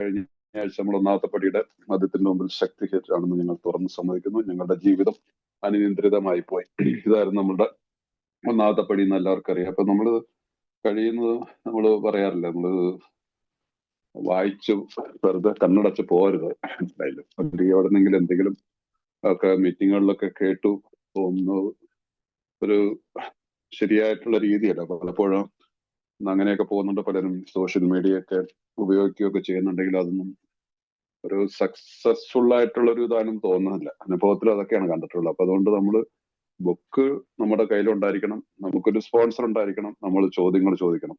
കഴിഞ്ഞ ആഴ്ച നമ്മൾ ഒന്നാമത്തെ പടിയുടെ മദ്യത്തിന്റെ മുമ്പിൽ ശക്തിഹീനരാണെന്ന് ഞങ്ങൾ തുറന്ന് സമ്മതിക്കുന്നു. ഞങ്ങളുടെ ജീവിതം അനിയന്ത്രിതമായി പോയി. ഇതായിരുന്നു നമ്മളുടെ ഒന്നാമത്തെ പടി എന്ന് എല്ലാവർക്കും അറിയാം. അപ്പൊ നമ്മള് കഴിയുന്നത് നമ്മൾ പറയാറില്ല, നമ്മള് വായിച്ചു വെറുതെ കണ്ണടച്ച് പോരുത്. മനസ്സിലായില്ല, എവിടെ നിന്നെങ്കിലും എന്തെങ്കിലും ഒക്കെ മീറ്റിങ്ങുകളിലൊക്കെ കേട്ടു തോന്നുന്നത് ഒരു ശരിയായിട്ടുള്ള രീതിയല്ല. പലപ്പോഴും അങ്ങനെയൊക്കെ പോകുന്നുണ്ട്. പലരും സോഷ്യൽ മീഡിയ ഒക്കെ ഉപയോഗിക്കുകയൊക്കെ ചെയ്യുന്നുണ്ടെങ്കിൽ അതൊന്നും ഒരു സക്സസ്ഫുൾ ആയിട്ടുള്ള ഒരു ഇതാനും തോന്നുന്നില്ല. അനുഭവത്തിൽ അതൊക്കെയാണ് കണ്ടിട്ടുള്ളത്. അപ്പൊ അതുകൊണ്ട് നമ്മള് ബുക്ക് നമ്മുടെ കയ്യിലുണ്ടായിരിക്കണം, നമുക്കൊരു സ്പോൺസർ ഉണ്ടായിരിക്കണം, നമ്മൾ ചോദ്യങ്ങൾ ചോദിക്കണം,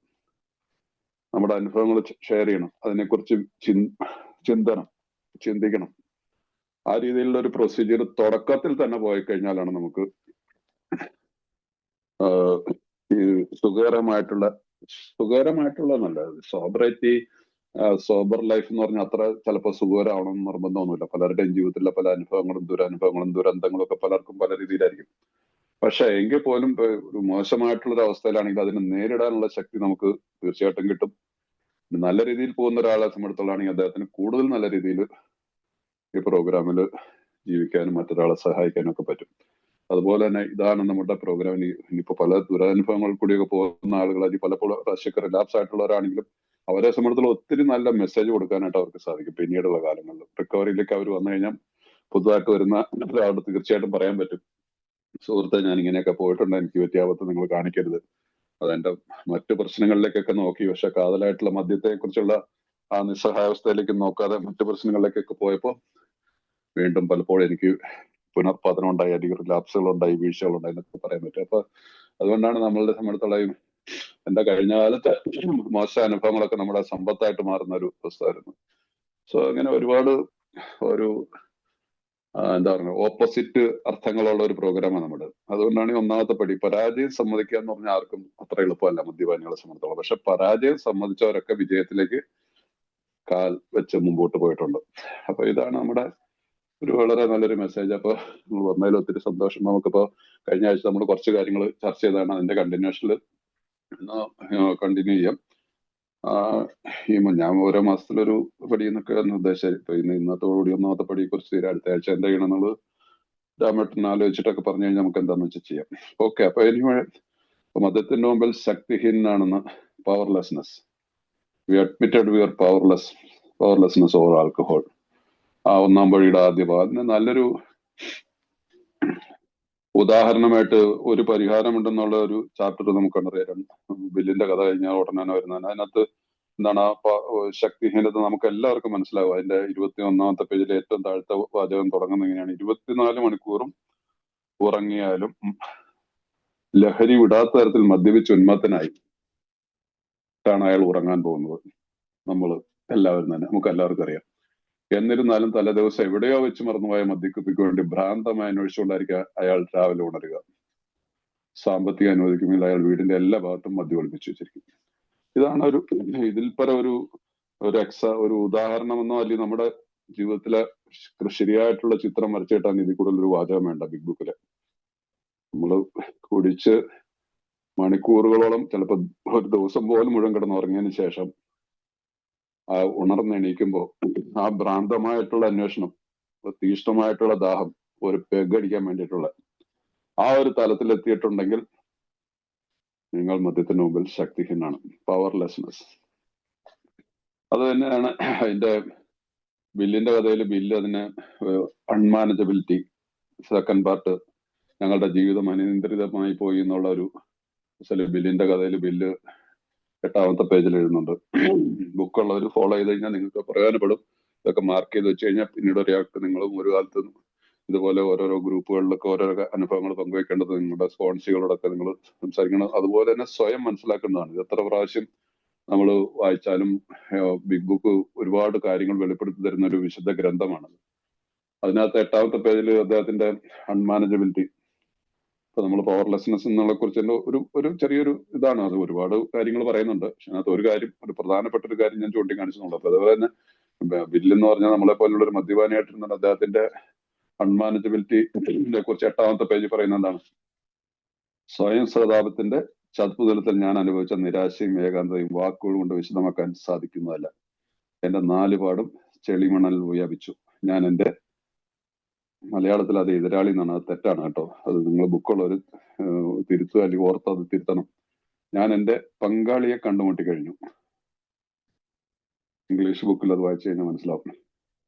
നമ്മുടെ അനുഭവങ്ങൾ ഷെയർ ചെയ്യണം, അതിനെക്കുറിച്ച് ചിന്തിക്കണം. ആ രീതിയിലുള്ള ഒരു പ്രൊസീജിയർ തുടക്കത്തിൽ തന്നെ പോയി കഴിഞ്ഞാലാണ് നമുക്ക് ഈ സുഖകരമായിട്ടുള്ള നല്ലത്. സോബർ ലൈഫ് എന്ന് പറഞ്ഞാൽ അത്ര ചിലപ്പോൾ സുഖകരമാവണം എന്ന് നിർബന്ധമൊന്നുമില്ല. പലരുടെയും ജീവിതത്തിലെ പല അനുഭവങ്ങളും ദുരന്തങ്ങളും ഒക്കെ പലർക്കും പല രീതിയിലായിരിക്കും. പക്ഷെ എങ്കിൽ പോലും ഒരു മോശമായിട്ടുള്ള ഒരു അവസ്ഥയിലാണെങ്കിൽ അതിനെ നേരിടാനുള്ള ശക്തി നമുക്ക് തീർച്ചയായിട്ടും കിട്ടും. നല്ല രീതിയിൽ പോകുന്ന ഒരാളെ സംബന്ധിച്ചിടത്തോളാണെങ്കിൽ അദ്ദേഹത്തിന് കൂടുതൽ നല്ല രീതിയിൽ ഈ പ്രോഗ്രാമിൽ ജീവിക്കാനും മറ്റൊരാളെ സഹായിക്കാനും ഒക്കെ പറ്റും. അതുപോലെ തന്നെ ഇതാണ് നമ്മുടെ പ്രോഗ്രാമിന് ഇനിയിപ്പോ പല ദുരനുഭവങ്ങൾ കൂടിയൊക്കെ പോകുന്ന ആളുകൾ, അത് പലപ്പോഴും പ്രാവശ്യമൊക്കെ റിലാപ്സ് ആയിട്ടുള്ളവരാണെങ്കിലും അവരെ സംബന്ധിച്ചിടത്തോളം ഒത്തിരി നല്ല മെസ്സേജ് കൊടുക്കാനായിട്ട് അവർക്ക് സാധിക്കും. പിന്നീടുള്ള കാലങ്ങളിൽ റിക്കവറിയിലേക്ക് അവർ വന്നു കഴിഞ്ഞാൽ പുതുതായിട്ട് വരുന്ന ഒരാളോട് തീർച്ചയായിട്ടും പറയാൻ പറ്റും, സുഹൃത്തെ ഞാൻ ഇങ്ങനെയൊക്കെ പോയിട്ടുണ്ട്, എനിക്ക് പറ്റിയ ആപത്ത് നിങ്ങൾ കാണിക്കരുത്. അതെന്റെ മറ്റു പ്രശ്നങ്ങളിലേക്കൊക്കെ നോക്കി, പക്ഷെ കാതലായിട്ടുള്ള മദ്യത്തെ കുറിച്ചുള്ള ആ നിസ്സഹായാവസ്ഥയിലേക്ക് നോക്കാതെ മറ്റു പ്രശ്നങ്ങളിലേക്കൊക്കെ പോയപ്പോൾ വീണ്ടും പലപ്പോഴും എനിക്ക് പുനർപതനം ഉണ്ടായി, അല്ലെങ്കിൽ റിലാപ്സുകളുണ്ടായി, വീഴ്ചകളുണ്ടായി എന്നൊക്കെ പറയാൻ പറ്റും. അപ്പൊ അതുകൊണ്ടാണ് നമ്മളുടെ സംബന്ധിച്ചുള്ള എന്റെ കഴിഞ്ഞ കാലത്തെ മോശ അനുഭവങ്ങളൊക്കെ നമ്മുടെ സമ്പത്തായിട്ട് മാറുന്ന ഒരു അവസ്ഥയായിരുന്നു. സോ അങ്ങനെ ഒരുപാട് ഒരു എന്താ പറയുക ഓപ്പോസിറ്റ് അർത്ഥങ്ങളുള്ള ഒരു പ്രോഗ്രാമാണ് നമ്മുടെ. അതുകൊണ്ടാണ് ഈ ഒന്നാമത്തെ പടി പരാജയം സമ്മതിക്കുക എന്ന് പറഞ്ഞാൽ ആർക്കും അത്ര എളുപ്പമല്ല മദ്യപാനികളെ സംബന്ധിച്ചോളം. പക്ഷെ പരാജയം സമ്മതിച്ചവരൊക്കെ വിജയത്തിലേക്ക് കാൽ വെച്ച് മുമ്പോട്ട് പോയിട്ടുണ്ട്. അപ്പൊ ഇതാണ് നമ്മുടെ ഒരു വളരെ നല്ലൊരു മെസ്സേജ്. അപ്പൊ നിങ്ങൾ വന്നതിൽ ഒത്തിരി സന്തോഷം. നമുക്കിപ്പോ കഴിഞ്ഞ ആഴ്ച നമ്മൾ കുറച്ച് കാര്യങ്ങൾ ചർച്ച ചെയ്താണ്, അതിന്റെ കണ്ടിന്യൂഷനിൽ കണ്ടിന്യൂ ചെയ്യാം. ഞാൻ ഓരോ മാസത്തിലൊരു പടി എന്നൊക്കെ ഉദ്ദേശിച്ചത്. ഇപ്പൊ ഇന്നത്തോടുകൂടി ഒന്നാമത്തെ പടിയെ കുറിച്ച് അടുത്ത ആഴ്ച എന്താ ചെയ്യണം എന്നുള്ളത് രാമേട്ടൻ ആലോചിച്ചിട്ടൊക്കെ പറഞ്ഞു കഴിഞ്ഞാൽ നമുക്ക് എന്താന്ന് വെച്ചാൽ ചെയ്യാം. ഓക്കെ. അപ്പൊ മദ്യത്തിന്റെ മുമ്പിൽ ശക്തിഹീനാണെന്ന് powerlessness. We admitted we are powerlessness over alcohol. ആ ഒന്നാം പടിയുടെ ആദ്യ ഭാഗം നല്ലൊരു ഉദാഹരണമായിട്ട് ഒരു പരിഹാരമുണ്ടെന്നുള്ള ഒരു ചാപ്റ്റർ നമുക്കറിയാം. ബില്ലിന്റെ കഥ കഴിഞ്ഞാൽ ഉടനെ വരുന്നതാണ്. അതിനകത്ത് എന്താണ് ശക്തിഹീനത നമുക്ക് എല്ലാവർക്കും മനസ്സിലാവും. അതിന്റെ 21-ാമത്തെ പേജിലെ ഏറ്റവും താഴത്തെ വാചകം തുടങ്ങുന്നത് ഇങ്ങനെയാണ്: 24 മണിക്കൂറും ഉറങ്ങിയാലും ലഹരി വിടാത്ത തരത്തിൽ മദ്യപിച്ച് ഉന്മത്തനായി ാണ് അയാൾ ഉറങ്ങാൻ പോകുന്നത്. നമ്മൾ എല്ലാവരും തന്നെ, നമുക്ക് എല്ലാവർക്കും അറിയാം. എന്നിരുന്നാലും തലേ ദിവസം എവിടെയോ വെച്ച് മറന്നുപോയ മദ്യക്കുപ്പിക്ക് വേണ്ടി ഭ്രാന്തമായി അന്വേഷിച്ചുകൊണ്ടായിരിക്കുക അയാൾ രാവിലെ ഉണരുക. സാമ്പത്തിക അനുവദിക്കുമെങ്കിൽ അയാൾ വീടിന്റെ എല്ലാ ഭാഗത്തും മദ്യം ഒളിപ്പിച്ചു വെച്ചിരിക്കും. ഇതാണ് ഇതിൽ പര ഒരു ഉദാഹരണമെന്നോ അല്ലെങ്കിൽ നമ്മുടെ ജീവിതത്തിലെ ശരിയായിട്ടുള്ള ചിത്രം വരച്ചിട്ടാണ് ഇതിൽ കൂടുതൽ ഒരു വാചകം വേണ്ട ബിഗ് ബുക്കില്. നമ്മള് കുടിച്ച് മണിക്കൂറുകളോളം, ചിലപ്പോൾ ഒരു ദിവസം പോലും മുഴുവൻ കിടന്നുറങ്ങിയതിന് ശേഷം ആ ഉണർന്നെണീക്കുമ്പോൾ ആ ഭ്രാന്തമായിട്ടുള്ള അന്വേഷണം, തീഷ്ണമായിട്ടുള്ള ദാഹം, ഒരു പെഗടിക്കാൻ വേണ്ടിയിട്ടുള്ള ആ ഒരു തലത്തിലെത്തിയിട്ടുണ്ടെങ്കിൽ നിങ്ങൾ മദ്യത്തിന് മുമ്പിൽ ശക്തിഹീനാണ്. പവർലെസ്നെസ്. അത് തന്നെയാണ് അതിന്റെ ബില്ലിന്റെ കഥയിൽ. ബില്ല് അതിന് അൺമാനേജബിലിറ്റി സെക്കൻഡ് പാർട്ട്, ഞങ്ങളുടെ ജീവിതം അനിയന്ത്രിതമായി പോയി എന്നുള്ള ഒരു ബില്ലിന്റെ കഥയിൽ ബില്ല് 8-ാമത്തെ പേജിൽ എഴുതുന്നുണ്ട്. ബുക്കുള്ളവർ ഫോളോ ചെയ്ത് കഴിഞ്ഞാൽ നിങ്ങൾക്ക് പ്രയോജനപ്പെടും. ഇതൊക്കെ മാർക്ക് ചെയ്ത് വെച്ച് കഴിഞ്ഞാൽ പിന്നീട് ഒരാൾക്ക് നിങ്ങളും ഒരു കാലത്ത് ഇതുപോലെ ഓരോരോ ഗ്രൂപ്പുകളിലൊക്കെ ഓരോരോ അനുഭവങ്ങൾ പങ്കുവെക്കേണ്ടത് നിങ്ങളുടെ സ്പോൺസികളോടൊക്കെ നിങ്ങൾ സംസാരിക്കണം. അതുപോലെ തന്നെ സ്വയം മനസ്സിലാക്കുന്നതാണ്. ഇത് എത്ര പ്രാവശ്യം നമ്മൾ വായിച്ചാലും ബിഗ് ബുക്ക് ഒരുപാട് കാര്യങ്ങൾ വെളിപ്പെടുത്തി തരുന്ന ഒരു വിശുദ്ധ ഗ്രന്ഥമാണ്. അതിനകത്ത് 8-ാമത്തെ പേജിൽ അദ്ദേഹത്തിന്റെ അൺമാനേജബിലിറ്റി, ഇപ്പൊ നമ്മൾ പവർലെസ്നെസ് എന്നുള്ള കുറിച്ച് ഒരു ചെറിയൊരു ഇതാണ്. അത് ഒരുപാട് കാര്യങ്ങൾ പറയുന്നുണ്ട്. പക്ഷെ അതിനകത്ത് ഒരു പ്രധാനപ്പെട്ട ഒരു കാര്യം ഞാൻ ചൂണ്ടിക്കാണിച്ചിട്ടുള്ളൂ. അപ്പൊ അതുപോലെ തന്നെ ബില്ലെന്ന് പറഞ്ഞാൽ നമ്മളെ പോലുള്ള ഒരു മദ്യപാനിയായിട്ടിരുന്ന അദ്ദേഹത്തിന്റെ അൺമാനേജബിലിറ്റിയെ കുറിച്ച് 8-ാമത്തെ പേജ് പറയുന്ന എന്താണ്: സ്വയം സഹതാപത്തിന്റെ ചതുപ്പുതലത്തിൽ ഞാൻ അനുഭവിച്ച നിരാശയും ഏകാന്തതയും വാക്കുകൾ കൊണ്ട് വിശദമാക്കാൻ സാധിക്കുന്നതല്ല. എന്റെ 4 പാടും ചെളിമണൽ വ്യാപിച്ചു. ഞാൻ എന്റെ മലയാളത്തിൽ അത് എതിരാളി എന്നാണ്, അത് തെറ്റാണ് കേട്ടോ. അത് നിങ്ങൾ ബുക്കുള്ളവർ തിരുത്തുക, അല്ലെങ്കിൽ ഓർത്ത് അത് തിരുത്തണം. ഞാൻ എന്റെ പങ്കാളിയെ കണ്ടുമുട്ടി കഴിഞ്ഞു. ഇംഗ്ലീഷ് ബുക്കിൽ അത് വായിച്ചു കഴിഞ്ഞാൽ മനസ്സിലാവും.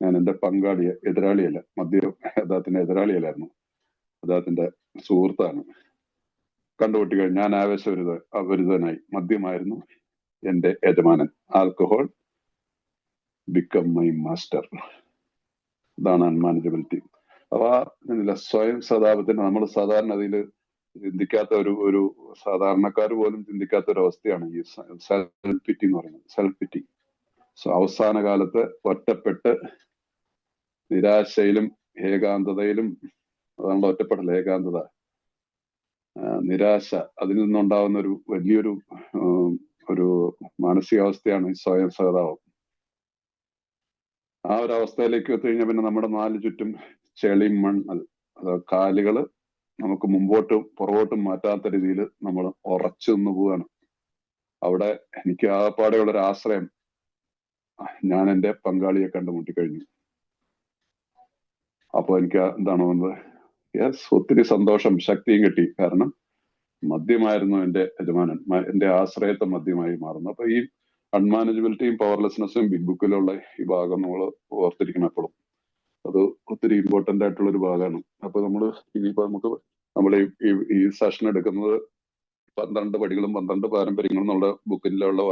ഞാൻ എന്റെ പങ്കാളിയെ, എതിരാളിയല്ല, അദ്ദേഹത്തിന്റെ എതിരാളിയല്ലായിരുന്നു, അദ്ദേഹത്തിന്റെ സുഹൃത്താണ്, കണ്ടുമുട്ടി കഴിഞ്ഞു. ഞാൻ ആവേശഭരിതനായി. മദ്യമായിരുന്നു എന്റെ യജമാനൻ. Alcohol become my master. ഇതാണ് അൺമാനേജബിലിറ്റി. അപ്പൊ സ്വയം സതാപത്തിന് നമ്മൾ സാധാരണ അതിൽ ചിന്തിക്കാത്ത ഒരു സാധാരണക്കാർ പോലും ചിന്തിക്കാത്ത ഒരു അവസ്ഥയാണ് ഈ സെൽഫ് പിറ്റി എന്ന് പറയുന്നത്. സെൽഫ് പിറ്റി. അവസാന കാലത്ത് ഒറ്റപ്പെട്ട് നിരാശയിലും ഏകാന്തതയിലും, അതാണല്ലോ ഒറ്റപ്പെടൽ, ഏകാന്തത, നിരാശ, അതിൽ നിന്നുണ്ടാവുന്ന ഒരു വലിയൊരു ഒരു മാനസികാവസ്ഥയാണ് ഈ സ്വയം സഹതാപം. ആ ഒരു അവസ്ഥയിലേക്ക് എത്തിക്കഴിഞ്ഞാൽ പിന്നെ നമ്മുടെ 4 ചുറ്റും ചെളി, മണ്ണ്, കാലുകള് നമുക്ക് മുമ്പോട്ടും പുറകോട്ടും മാറ്റാത്ത രീതിയിൽ നമ്മൾ ഉറച്ചു നിന്ന് പോവുകയാണ്. അവിടെ എനിക്ക് ആകപ്പാടെയുള്ളൊരു ആശ്രയം ഞാൻ എന്റെ പങ്കാളിയെ കണ്ടുമുട്ടിക്കഴിഞ്ഞു. അപ്പൊ എനിക്ക് എന്താണ് വന്നത്? യെസ്, ഒത്തിരി സന്തോഷം, ശക്തിയും കിട്ടി. കാരണം മദ്യമായിരുന്നു എന്റെ യജമാനൻ, എന്റെ ആശ്രയത്തെ മദ്യമായി മാറുന്നു. അപ്പൊ ഈ അൺമാനേജബിലിറ്റിയും പവർലെസ്നെസ്സും ബിഗ് ബുക്കിലുള്ള ഈ ഭാഗം നമ്മൾ ഓർത്തിരിക്കണം എപ്പോഴും. അത് ഒത്തിരി ഇമ്പോർട്ടന്റ് ആയിട്ടുള്ള ഒരു ഭാഗമാണ്. അപ്പൊ ഇനിയിപ്പോ നമ്മൾ ഈ സെഷൻ എടുക്കുന്നത് 12 പടികളും 12 പാരമ്പര്യങ്ങളും എന്നുള്ള ബുക്കിലുള്ള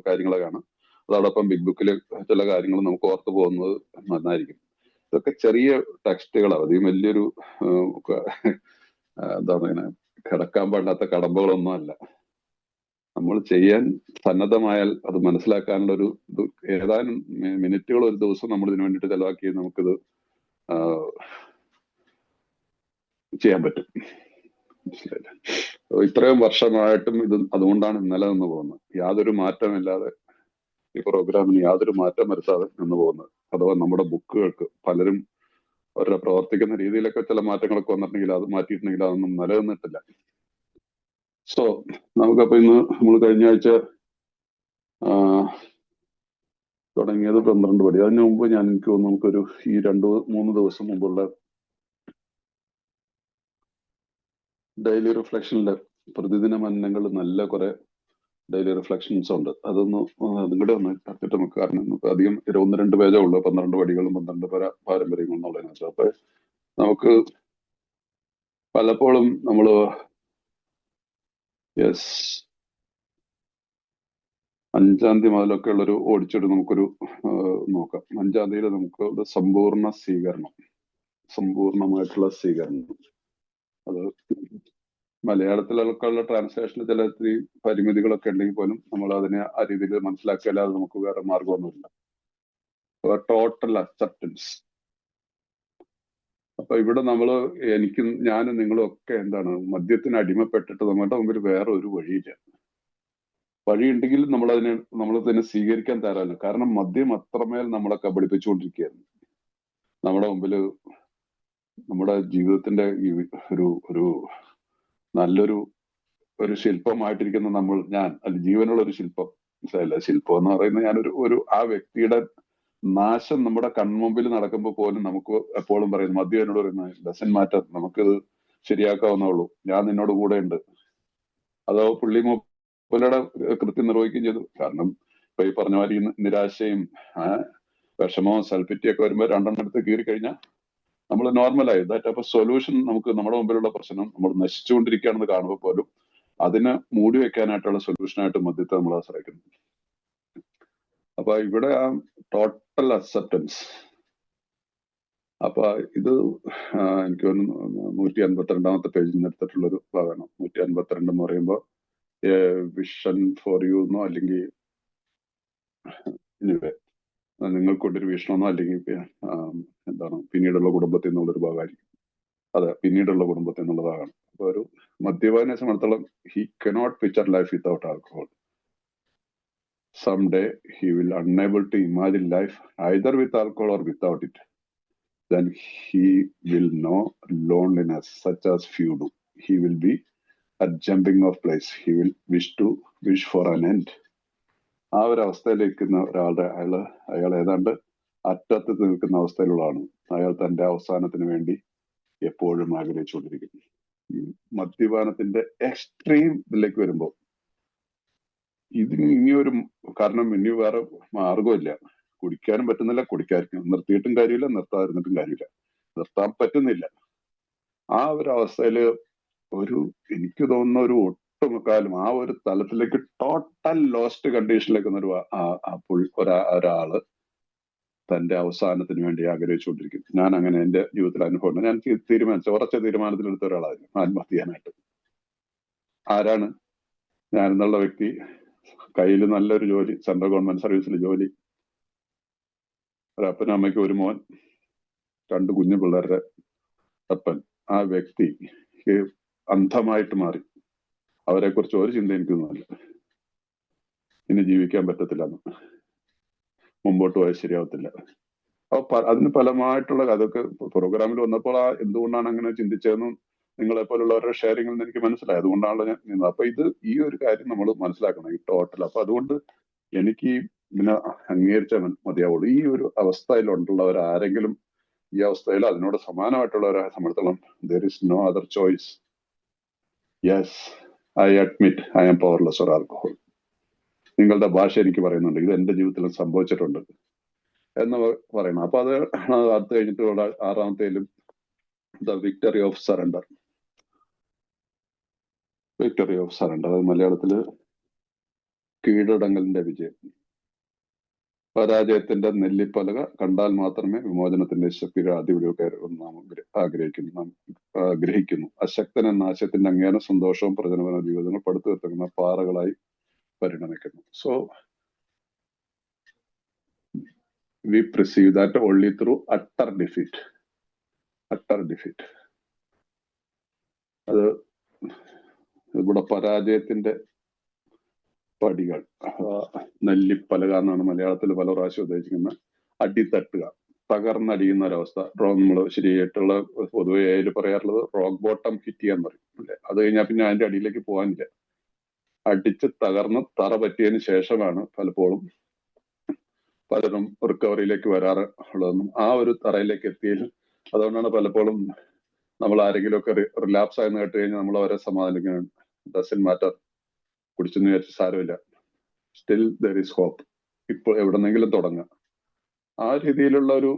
കാര്യങ്ങളൊക്കെയാണ്. അതോടൊപ്പം ബിഗ് ബുക്കിൽ ചില കാര്യങ്ങൾ നമുക്ക് ഓർത്തു പോകുന്നത് നന്നായിരിക്കും. ഇതൊക്കെ ചെറിയ ടെക്സ്റ്റുകളാണ്, അധികം വലിയൊരു എന്താണ് ഇങ്ങനെ കിടക്കാൻ പാടില്ലാത്ത കടമ്പകളൊന്നും അല്ല. നമ്മൾ ചെയ്യാൻ സന്നദ്ധമായാൽ അത് മനസ്സിലാക്കാനുള്ള ഒരു ഏതാനും മിനിറ്റുകൾ ഒരു ദിവസം നമ്മൾ ഇതിനു വേണ്ടിയിട്ട് ചെലവാക്കി നമുക്കിത് ചെയ്യാൻ പറ്റും. മനസ്സിലായില്ല? ഇത്രയും വർഷമായിട്ടും ഇത് അതുകൊണ്ടാണ് നിലനിന്ന് പോകുന്നത്. യാതൊരു മാറ്റമില്ലാതെ ഈ പ്രോഗ്രാമിന് യാതൊരു മാറ്റം വരുത്താതെ നിന്ന് പോകുന്നത്. അഥവാ നമ്മുടെ ബുക്കുകൾക്ക് പലരും അവരുടെ പ്രവർത്തിക്കുന്ന രീതിയിലൊക്കെ ചില മാറ്റങ്ങളൊക്കെ വന്നിട്ടുണ്ടെങ്കിൽ, അത് മാറ്റിയിട്ടുണ്ടെങ്കിൽ അതൊന്നും നിലനിന്നിട്ടില്ല. സോ നമുക്കപ്പോ ഇന്ന് നമ്മൾ കഴിഞ്ഞ ആഴ്ച തുടങ്ങിയത് 12 പടി. അതിനു മുമ്പ് എനിക്ക് തോന്നുന്നു നമുക്കൊരു ഈ 2-3 ദിവസം മുമ്പുള്ള ഡെയിലി റിഫ്ലക്ഷനിലെ പ്രതിദിന മനനങ്ങൾ നല്ല കുറെ ഡെയിലി റിഫ്ലക്ഷൻസ് ഉണ്ട്. അതൊന്ന് നിങ്ങളുടെ ഒന്ന് കറക്റ്റ് നമുക്ക്, കാരണം നമുക്ക് അധികം 1-2 പേജേ ഉള്ളൂ 12 പടികളും 12 പാരമ്പര്യങ്ങളും എന്നുള്ളതിനകത്ത്. അപ്പൊ നമുക്ക് പലപ്പോഴും നമ്മള് യെസ് 5-ാം തീയതി മുതലൊക്കെ ഉള്ളൊരു ഓടിച്ചിട്ട് നമുക്കൊരു നോക്കാം. 5-ാം തീയതി നമുക്ക് ഒരു സമ്പൂർണമായിട്ടുള്ള സ്വീകരണം. അത് മലയാളത്തിലൊക്കെ ഉള്ള ട്രാൻസ്ലേഷനിൽ ചില ഇത്തിരി പരിമിതികളൊക്കെ ഉണ്ടെങ്കിൽ പോലും നമ്മൾ അതിനെ ആ രീതിയിൽ മനസ്സിലാക്കിയാലാതെ നമുക്ക് വേറെ മാർഗമൊന്നുമില്ല. Total acceptance. അപ്പൊ ഇവിടെ ഞാനും നിങ്ങളും ഒക്കെ എന്താണ് മദ്യത്തിന് അടിമപ്പെട്ടിട്ട് നമ്മുടെ മുമ്പിൽ വേറെ ഒരു വഴിയില്ല. വഴിയുണ്ടെങ്കിൽ നമ്മൾ തന്നെ സ്വീകരിക്കാൻ തയ്യാറല്ല. കാരണം മദ്യം അത്രമേൽ നമ്മളെ കബളിപ്പിച്ചുകൊണ്ടിരിക്കുകയായിരുന്നു. നമ്മുടെ മുമ്പില് നമ്മുടെ ജീവിതത്തിന്റെ ഒരു നല്ലൊരു ശില്പമായിട്ടിരിക്കുന്ന ജീവനുള്ള ഒരു ശില്പം. മനസ്സിലായില്ല? ശില്പം എന്ന് പറയുന്നത് ആ വ്യക്തിയുടെ നാശം നമ്മുടെ കൺമുമ്പിൽ നടക്കുമ്പോൾ പോലും നമുക്ക് എപ്പോഴും പറയുന്നു, മദ്യം എന്നോട് പറയുന്നത് ഡസൻ മാറ്റർ, നമുക്കിത് ശരിയാക്കാവുന്നുള്ളൂ, ഞാൻ നിന്നോട് കൂടെ ഉണ്ട്. അതോ പുള്ളിയുടെ കൃത്യം നിർവഹിക്കുകയും ചെയ്തു. കാരണം ഇപ്പൊ ഈ പറഞ്ഞ മാതിരി നിരാശയും വിഷമവും സെൽഫിറ്റിയൊക്കെ വരുമ്പോൾ 2 എടുത്ത് കീറി കഴിഞ്ഞാൽ നമ്മൾ നോർമലായി. അപ്പൊ സൊല്യൂഷൻ നമുക്ക് നമ്മുടെ മുമ്പിലുള്ള പ്രശ്നം നമ്മൾ നശിച്ചുകൊണ്ടിരിക്കുകയാണെന്ന് കാണുമ്പോൾ പോലും അതിനെ മൂടി വെക്കാനായിട്ടുള്ള സൊല്യൂഷനായിട്ട് മദ്യത്തെ നമ്മൾ ആശ്രയിക്കുന്നു. അപ്പൊ ഇവിടെ ആ ടോട്ടൽ അക്സെപ്റ്റൻസ്. അപ്പൊ ഇത് എനിക്ക് തോന്നുന്നു 152-ാമത്തെ പേജിൽ നിന്ന് എടുത്തിട്ടുള്ളൊരു ഭാഗമാണ്. 152 എന്ന് പറയുമ്പോൾ വിഷൻ ഫോർ യു എന്നോ, അല്ലെങ്കിൽ നിങ്ങൾക്കൊണ്ടൊരു വീക്ഷണമെന്നോ, അല്ലെങ്കിൽ എന്താണ് പിന്നീടുള്ള കുടുംബത്തിൽ നിന്നുള്ളൊരു ഭാഗമായിരിക്കും. അതെ, പിന്നീടുള്ള കുടുംബത്തിൽ എന്നുള്ള ഭാഗമാണ്. അപ്പൊ ഒരു മദ്യപാനെ സംബന്ധിച്ചിടത്തോളം he cannot picture life without alcohol. Someday he will unable to imagine life either with alcohol or without it. Then he will know loneliness such as few do. He will be at jumping off place. He will wish for an end. ആ ഒരു അവസ്ഥയിലേക്ക് ഒരാളുടെ അയാൾ ഏതാണ്ട് അറ്റത്ത് നിൽക്കുന്ന അവസ്ഥയിലുള്ളതാണ്. അയാൾ തന്റെ അവസാനത്തിന് വേണ്ടി എപ്പോഴും ആഗ്രഹിച്ചുകൊണ്ടിരിക്കും. ഈ മദ്യപാനത്തിന്റെ എക്സ്ട്രീം ഇതിലേക്ക് വരുമ്പോൾ ഇതിന് ഇനിയൊരു കാരണം ഇനി വേറെ മാർഗമില്ല. കുടിക്കാനും പറ്റുന്നില്ല, നിർത്തിയിട്ടും കാര്യമില്ല, നിർത്താതിരുന്നിട്ടും കാര്യമില്ല, നിർത്താൻ പറ്റുന്നില്ല. ആ ഒരു അവസ്ഥയില് എനിക്ക് തോന്നുന്ന ഒരു ഒട്ടുമുക്കാലും ആ ഒരു തലത്തിലേക്ക് ടോട്ടൽ ലോസ്റ്റ് കണ്ടീഷനിലേക്ക് ഒരാള് തന്റെ അവസാനത്തിന് വേണ്ടി ആഗ്രഹിച്ചുകൊണ്ടിരിക്കും. ഞാൻ അങ്ങനെ എന്റെ ജീവിതത്തിൽ അനുഭവം ഞാൻ ഉറച്ച തീരുമാനത്തിലെടുത്ത ഒരാളായിരുന്നു ആത്മഹത്യ ചെയ്യാനായിട്ട്. ആരാണ് ഞാൻ എന്നുള്ള വ്യക്തി? കയ്യിൽ നല്ലൊരു ജോലി, സെൻട്രൽ ഗവൺമെന്റ് സർവീസിൽ ജോലി, ഒരപ്പനും അമ്മയ്ക്ക് ഒരു മോൻ, 2 കുഞ്ഞു പിള്ളേരുടെ അപ്പൻ. ആ വ്യക്തി അന്ധമായിട്ട് മാറി. അവരെ കുറിച്ച് ഒരു ചിന്ത എനിക്കൊന്നുമല്ല. ഇനി ജീവിക്കാൻ പറ്റത്തില്ലെന്ന്, മുമ്പോട്ട് പോയാൽ ശരിയാവത്തില്ല. അപ്പൊ അതിന് ഫലമായിട്ടുള്ള അതൊക്കെ പ്രോഗ്രാമിൽ വന്നപ്പോൾ എന്തുകൊണ്ടാണ് അങ്ങനെ ചിന്തിച്ചതെന്നും നിങ്ങളെ പോലുള്ളവരുടെ ഷെയറിംഗിൽ നിന്ന് എനിക്ക് മനസ്സിലായി. അതുകൊണ്ടാണ് ഞാൻ നിന്നത്. അപ്പൊ ഈ ഒരു കാര്യം നമ്മൾ മനസ്സിലാക്കണം, ഈ ടോട്ടൽ. അപ്പൊ അതുകൊണ്ട് എനിക്ക് ഇതിനെ അംഗീകരിച്ചാൽ മതിയാവുള്ളൂ. ഈ ഒരു അവസ്ഥയിലുള്ളവർ ആരെങ്കിലും ഈ അവസ്ഥയിൽ അതിനോട് സമാനമായിട്ടുള്ളവരെ സംബന്ധിച്ചോളം there is no other choice. Yes, I admit I am powerless or alcohol. നിങ്ങളുടെ ഭാഷ എനിക്ക് പറയുന്നുണ്ട്, ഇത് എന്റെ ജീവിതത്തിൽ സംഭവിച്ചിട്ടുണ്ട് എന്ന് പറയണം. അപ്പൊ അത് കഴിഞ്ഞിട്ടുള്ള 6ാമത്തേലും the victory of surrender. Victory of surrender, അത് മലയാളത്തില് കീഴടങ്ങലിന്റെ വിജയം. പരാജയത്തിന്റെ നെല്ലിപ്പലക കണ്ടാൽ മാത്രമേ വിമോചനത്തിന്റെ ശക്തിയുടെ അടിപൊളിയൊക്കെ നാം ഗ്രഹിക്കുന്നു. അശക്തന നാശത്തിന്റെ അങ്ങേന സന്തോഷവും പ്രചോദന ജീവിതങ്ങൾ പടുത്തുയർത്തുന്ന പാറകളായി പരിണമിക്കുന്നു. So we perceive that only through utter defeat. അത് ഇവിടെ പരാജയത്തിന്റെ പടികൾ, നെല്ലിപ്പലക എന്നാണ് മലയാളത്തിൽ പല പ്രാവശ്യം ഉദ്ദേശിക്കുന്നത്. അടിത്തട്ടുക, തകർന്നടിയുന്ന ഒരവസ്ഥ. നമ്മൾ ശരിയായിട്ടുള്ള പൊതുവെ അതിൽ പറയാറുള്ളത് റോക്ക് ബോട്ടം ഹിറ്റ് ചെയ്യാൻ പറയും അല്ലെ. അത് കഴിഞ്ഞാൽ പിന്നെ അതിന്റെ അടിയിലേക്ക് പോകാനില്ല. അടിച്ച് തകർന്ന് തറ പറ്റിയതിന് ശേഷമാണ് പലപ്പോഴും പലരും റിക്കവറിയിലേക്ക് വരാറുള്ളതെന്നും ആ ഒരു തറയിലേക്ക് എത്തിയതിൽ അതുകൊണ്ടാണ് പലപ്പോഴും നമ്മൾ ആരെങ്കിലുമൊക്കെ റിലാപ്സ് ആയെന്ന് കേട്ട് കഴിഞ്ഞാൽ നമ്മൾ അവരെ സമാധാനിക്കണം. ഡസൻ മാറ്റർ, കുടിച്ചെന്ന് വിചാരിച്ച് സാരമില്ല, സ്റ്റിൽ ദർ ഈസ് ഹോപ്പ്, ഇപ്പോൾ എവിടെന്നെങ്കിലും തുടങ്ങുക. ആ രീതിയിലുള്ള ഒരു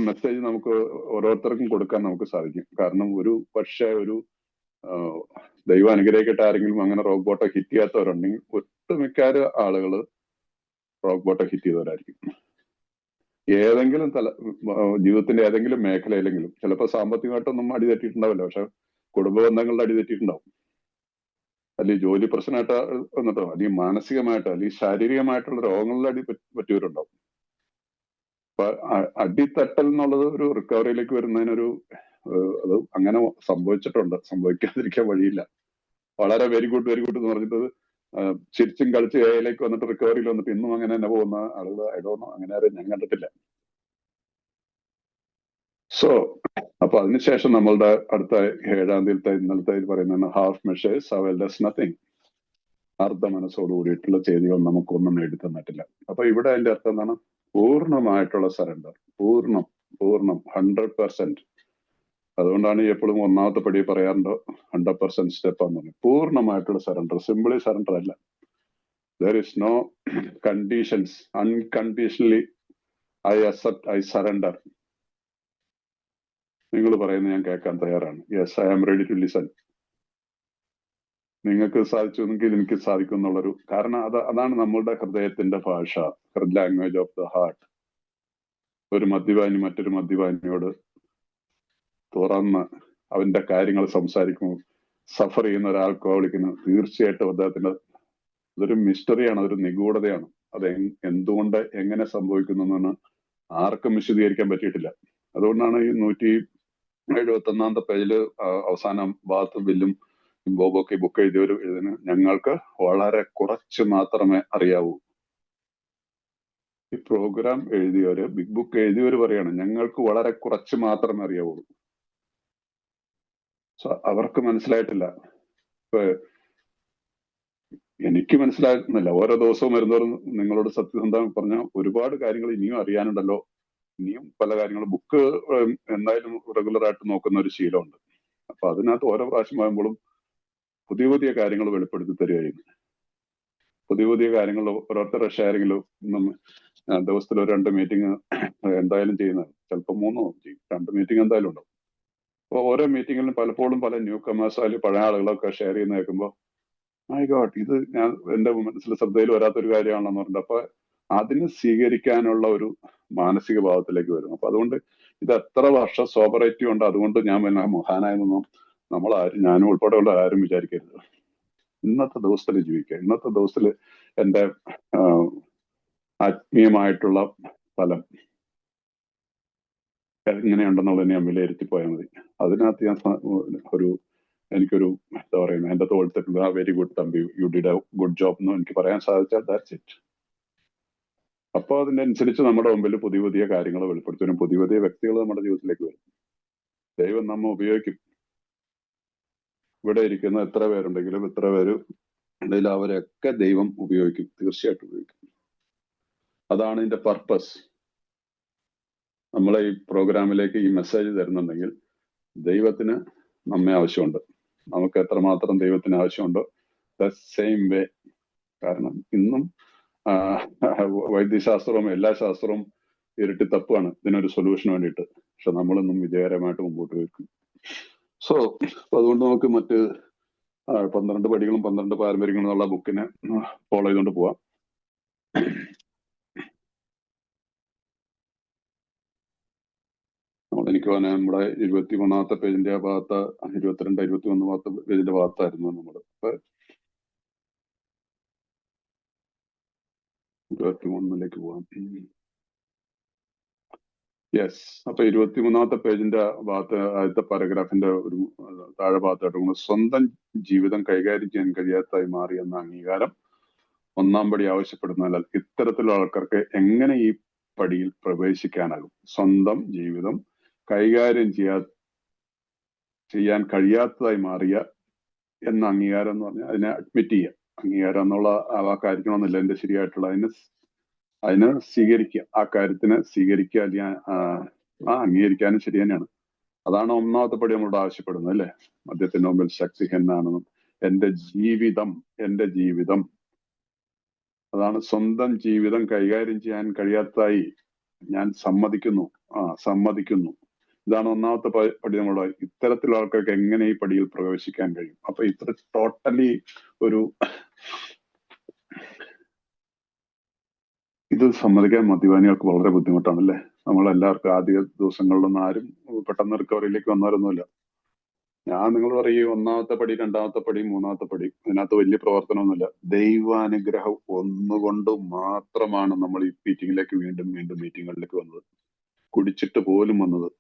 മെസ്സേജ് നമുക്ക് ഓരോരുത്തർക്കും കൊടുക്കാൻ നമുക്ക് സാധിക്കും. കാരണം പക്ഷേ ദൈവം അനുഗ്രഹിക്കട്ടെ, ആരെങ്കിലും അങ്ങനെ റോക്ക് ബോട്ടം ഹിറ്റ് ചെയ്യാത്തവരുണ്ടെങ്കിൽ ഒട്ടുമിക്ക ആളുകൾ റോക്ക് ബോട്ടം ഹിറ്റ് ചെയ്തവരായിരിക്കും. ഏതെങ്കിലും ജീവിതത്തിന്റെ ഏതെങ്കിലും മേഖലയിലെങ്കിലും, ചിലപ്പോൾ സാമ്പത്തികമായിട്ടൊന്നും അടിതെറ്റിയിട്ടുണ്ടാവില്ല, പക്ഷെ കുടുംബ ബന്ധങ്ങളുടെ അടിതെറ്റിയിട്ടുണ്ടാവും, അല്ലെങ്കിൽ ജോലി പ്രശ്നമായിട്ട് വന്നിട്ടോ, അല്ലെങ്കിൽ മാനസികമായിട്ടോ, അല്ലെങ്കിൽ ശാരീരികമായിട്ടുള്ള രോഗങ്ങളുടെ പറ്റിയവരുണ്ടാവും. അപ്പൊ അടിത്തട്ടൽ എന്നുള്ളത് ഒരു റിക്കവറിയിലേക്ക് വരുന്നതിനൊരു അത് അങ്ങനെ സംഭവിച്ചിട്ടുണ്ട്, സംഭവിക്കാതിരിക്കാൻ വഴിയില്ല. വളരെ വെരി ഗുഡ് എന്ന് പറഞ്ഞിട്ട് ചിരിച്ചും കളിച്ച് ഏയിലേക്ക് വന്നിട്ട് റിക്കവറിയിൽ വന്നിട്ട് ഇന്നും അങ്ങനെ തന്നെ പോകുന്ന ആളുകൾ ആയിടോന്നോ അങ്ങനെ ആരും ഞാൻ കണ്ടിട്ടില്ല. സോ അപ്പൊ അതിനുശേഷം നമ്മളുടെ അടുത്ത 7ാം തീയതി ഇന്നലത്തെ പറയുന്ന ഹാഫ് മെഷേഴ്സ് അവൈൽഡസ് നത്തിങ്. അർദ്ധ മനസ്സോട് കൂടിയിട്ടുള്ള ചെയ്തികൾ നമുക്കൊന്നും നേടി തന്നിട്ടില്ല. അപ്പൊ ഇവിടെ അതിന്റെ അർത്ഥം എന്താണ്? പൂർണ്ണമായിട്ടുള്ള സറണ്ടർ, പൂർണ്ണം 100%. അതുകൊണ്ടാണ് എപ്പോഴും 1ാമത്തെ പടി പറയാറുണ്ട് 100% സ്റ്റെപ്പ് എന്ന് പറഞ്ഞു. പൂർണ്ണമായിട്ടുള്ള സറണ്ടർ, സിമ്പിളി സറണ്ടർ അല്ല. There is no conditions. Unconditionally I accept, I surrender. നിങ്ങൾ പറയുന്നത് ഞാൻ കേൾക്കാൻ തയ്യാറാണ്. Yes, I am ready to listen. നിങ്ങൾക്ക് സാധിച്ചുവെങ്കിൽ എനിക്ക് സാധിക്കും എന്നുള്ളൊരു കാരണം അതാണ് നമ്മളുടെ ഹൃദയത്തിന്റെ ഭാഷ, ലാംഗ്വേജ് ഓഫ് ദ ഹാർട്ട്. ഒരു മദ്യപാനി മറ്റൊരു മദ്യപാനിയോട് തുറന്ന് അവന്റെ കാര്യങ്ങൾ സംസാരിക്കുമ്പോൾ സഫർ ചെയ്യുന്ന ഒരാൾക്കോളിക്കിന് തീർച്ചയായിട്ടും അദ്ദേഹത്തിന്റെ അതൊരു മിസ്റ്ററിയാണ്, അതൊരു നിഗൂഢതയാണ്. അത് എന്തുകൊണ്ട് എങ്ങനെ സംഭവിക്കുന്നു എന്ന് ആർക്കും വിശദീകരിക്കാൻ പറ്റിയിട്ടില്ല. അതുകൊണ്ടാണ് ഈ 171 പേജില് അവസാനം ഭാഗത്ത് ബില്ലും ബോബൊക്കെ ബുക്ക് എഴുതിയവർ എഴുതുന്നത്, ഞങ്ങൾക്ക് വളരെ കുറച്ച് മാത്രമേ അറിയാവൂ. ഈ പ്രോഗ്രാം എഴുതിയവര്, ബിഗ് ബുക്ക് എഴുതിയവര് പറയാണ് ഞങ്ങൾക്ക് വളരെ കുറച്ച് മാത്രമേ അറിയാവുള്ളൂ. സോ അവർക്ക് മനസ്സിലായിട്ടില്ല. ഇപ്പൊ എനിക്ക് മനസ്സിലാകുന്നില്ല. ഓരോ ദിവസവും വരുന്നവരും നിങ്ങളോട് സത്യസന്ധം പറഞ്ഞ ഒരുപാട് കാര്യങ്ങൾ ഇനിയും അറിയാനുണ്ടല്ലോ. ഇനിയും പല കാര്യങ്ങളും ബുക്ക് എന്തായാലും റെഗുലർ ആയിട്ട് നോക്കുന്ന ഒരു ശീലമുണ്ട്. അപ്പൊ അതിനകത്ത് ഓരോ പ്രാവശ്യം ആകുമ്പോഴും പുതിയ പുതിയ കാര്യങ്ങൾ വെളിപ്പെടുത്തി തരികയായിരുന്നു. പുതിയ പുതിയ കാര്യങ്ങൾ ഓരോരുത്തരുടെ ഷെയറിങ്ങിലും ദിവസത്തിൽ ഒരു 2 മീറ്റിംഗ് എന്തായാലും ചെയ്യുന്നതാണ്. ചിലപ്പോൾ 3 ചെയ്യും. 2 മീറ്റിംഗ് എന്തായാലും ഉണ്ടാവും. അപ്പൊ ഓരോ മീറ്റിങ്ങിലും പലപ്പോഴും പല ന്യൂ കമേഴ്സ് അല്ലെങ്കിൽ പഴയ ആളുകളൊക്കെ ഷെയർ ചെയ്യുന്ന കേൾക്കുമ്പോൾ മൈ ഗോഡ്, ഇത് ഞാൻ എന്റെ മനസ്സിൽ ശ്രദ്ധയിൽ വരാത്തൊരു കാര്യമാണെന്ന് പറഞ്ഞിട്ട് അപ്പൊ അതിന് സ്വീകരിക്കാനുള്ള ഒരു മാനസിക ഭാവത്തിലേക്ക് വരും. അപ്പൊ അതുകൊണ്ട് ഇത് എത്ര വർഷം സോബറേറ്റി ഉണ്ട്, അതുകൊണ്ട് ഞാൻ പിന്നെ മഹാനായെന്നൊന്നും നമ്മളാരും, ഞാനും ഉൾപ്പെടെയുള്ള ആരും വിചാരിക്കരുത്. ഇന്നത്തെ ദിവസത്തിൽ ജീവിക്കുക. ഇന്നത്തെ ദിവസത്തിൽ എന്റെ ആത്മീയമായിട്ടുള്ള ഫലം എങ്ങനെയുണ്ടെന്നുള്ളത് ഞാൻ വിലയിരുത്തി പോയാൽ മതി. അതിനകത്ത് ഞാൻ എനിക്കൊരു എന്താ പറയുന്നത്, എന്റെ തോളത്തിട്ടുള്ള very good thambi, you did a good job എന്ന് എനിക്ക് പറയാൻ സാധിച്ചാൽ ദാറ്റ്സ് ഇറ്റ്. അപ്പൊ അതിനനുസരിച്ച് നമ്മുടെ മുമ്പിൽ പുതിയ പുതിയ കാര്യങ്ങൾ വെളിപ്പെടുത്തി വരും. പുതിയ പുതിയ വ്യക്തികൾ നമ്മുടെ ജീവിതത്തിലേക്ക് വരും. ദൈവം നമ്മ ഉപയോഗിക്കും. ഇവിടെ ഇരിക്കുന്ന എത്ര പേരുണ്ടെങ്കിലും എത്ര പേര് ഉണ്ടെങ്കിലും അവരെയൊക്കെ ദൈവം ഉപയോഗിക്കും, തീർച്ചയായിട്ടും ഉപയോഗിക്കും. അതാണ് ഇതിന്റെ പർപ്പസ്. നമ്മളെ ഈ പ്രോഗ്രാമിലേക്ക് ഈ മെസ്സേജ് തരുന്നുണ്ടെങ്കിൽ ദൈവത്തിന് നമ്മെ ആവശ്യമുണ്ട്. നമുക്ക് എത്രമാത്രം ദൈവത്തിന് ആവശ്യമുണ്ടോ ദ സെയിം വേ. കാരണം ഇന്നും വൈദ്യശാസ്ത്രവും എല്ലാ ശാസ്ത്രവും ഇരട്ടി തപ്പാണ് ഇതിനൊരു സൊല്യൂഷന് വേണ്ടിയിട്ട്. പക്ഷെ നമ്മളിന്നും വിജയകരമായിട്ട് മുമ്പോട്ട് വയ്ക്കും. സോ അതുകൊണ്ട് നമുക്ക് മറ്റ് 12 പടികളും 12 പാരമ്പര്യങ്ങളും എന്നുള്ള ബുക്കിനെ ഫോളോ ചെയ്തുകൊണ്ട് പോവാം. എനിക്ക് നമ്മുടെ 23-ാമത്തെ പേജിന്റെ ഭാഗത്ത് 22, 21 പേജിന്റെ ഭാഗത്തായിരുന്നു നമ്മൾ. 23-ലേക്ക് പോവാം. യെസ്. അപ്പൊ 23-ാമത്തെ പേജിന്റെ ഭാഗത്ത് ആദ്യത്തെ പാരഗ്രാഫിന്റെ ഒരു താഴെ ഭാഗത്തായിട്ട് സ്വന്തം ജീവിതം കൈകാര്യം ചെയ്യാൻ കഴിയാത്തതായി മാറി എന്ന അംഗീകാരം 1-ാം പടി ആവശ്യപ്പെടുന്നതിനാൽ ഇത്തരത്തിലുള്ള ആൾക്കാർക്ക് എങ്ങനെ ഈ പടിയിൽ പ്രവേശിക്കാനാകും? സ്വന്തം ജീവിതം കൈകാര്യം ചെയ്യാൻ കഴിയാത്തതായി മാറിയ എന്ന അംഗീകാരം എന്ന് പറഞ്ഞാൽ അതിനെ അഡ്മിറ്റ് ചെയ്യുക. അംഗീകാരം എന്നുള്ള ആ വാക്കായിരിക്കണമെന്നില്ല എന്റെ ശരിയായിട്ടുള്ള. അതിനെ സ്വീകരിക്കുക, ആ കാര്യത്തിനെ സ്വീകരിക്കുക, അല്ലെങ്കിൽ അംഗീകരിക്കാനും ശരി തന്നെയാണ്. അതാണ് 1-ാമത്തെ പടി നമ്മളോട് ആവശ്യപ്പെടുന്നത്, അല്ലെ? മദ്യത്തിന്റെ മുമ്പിൽ ശക്തിഹീനനാണെന്നും എന്റെ ജീവിതം അതാണ് സ്വന്തം ജീവിതം കൈകാര്യം ചെയ്യാൻ കഴിയാത്തതായി ഞാൻ സമ്മതിക്കുന്നു. ഇതാണ് 1-ാമത്തെ പടി. നമ്മളോട് ഇത്തരത്തിലുള്ള ആൾക്കാർക്ക് എങ്ങനെ ഈ പടിയിൽ പ്രവേശിക്കാൻ കഴിയും? അപ്പൊ ഇത്ര ടോട്ടലി ഇത് സമ്മതിക്കാൻ മദ്യപാനികൾക്ക് വളരെ ബുദ്ധിമുട്ടാണ്, അല്ലേ? നമ്മളെല്ലാവർക്കും ആദ്യ ദിവസങ്ങളിലൊന്നും ആരും പെട്ടെന്ന് റിക്കവറിയിലേക്ക് വന്നവരൊന്നുമില്ല. ഞാൻ നിങ്ങൾ പറയും 1-ാമത്തെ പടി, 2-ാമത്തെ പടി, 3-ാമത്തെ പടി, അതിനകത്ത് വലിയ പ്രവർത്തനമൊന്നുമില്ല. ദൈവാനുഗ്രഹം ഒന്നുകൊണ്ട് മാത്രമാണ് നമ്മൾ ഈ മീറ്റിങ്ങിലേക്ക് വീണ്ടും മീറ്റിങ്ങുകളിലേക്ക് വന്നത്, കുടിച്ചിട്ട് പോലും വന്നത്.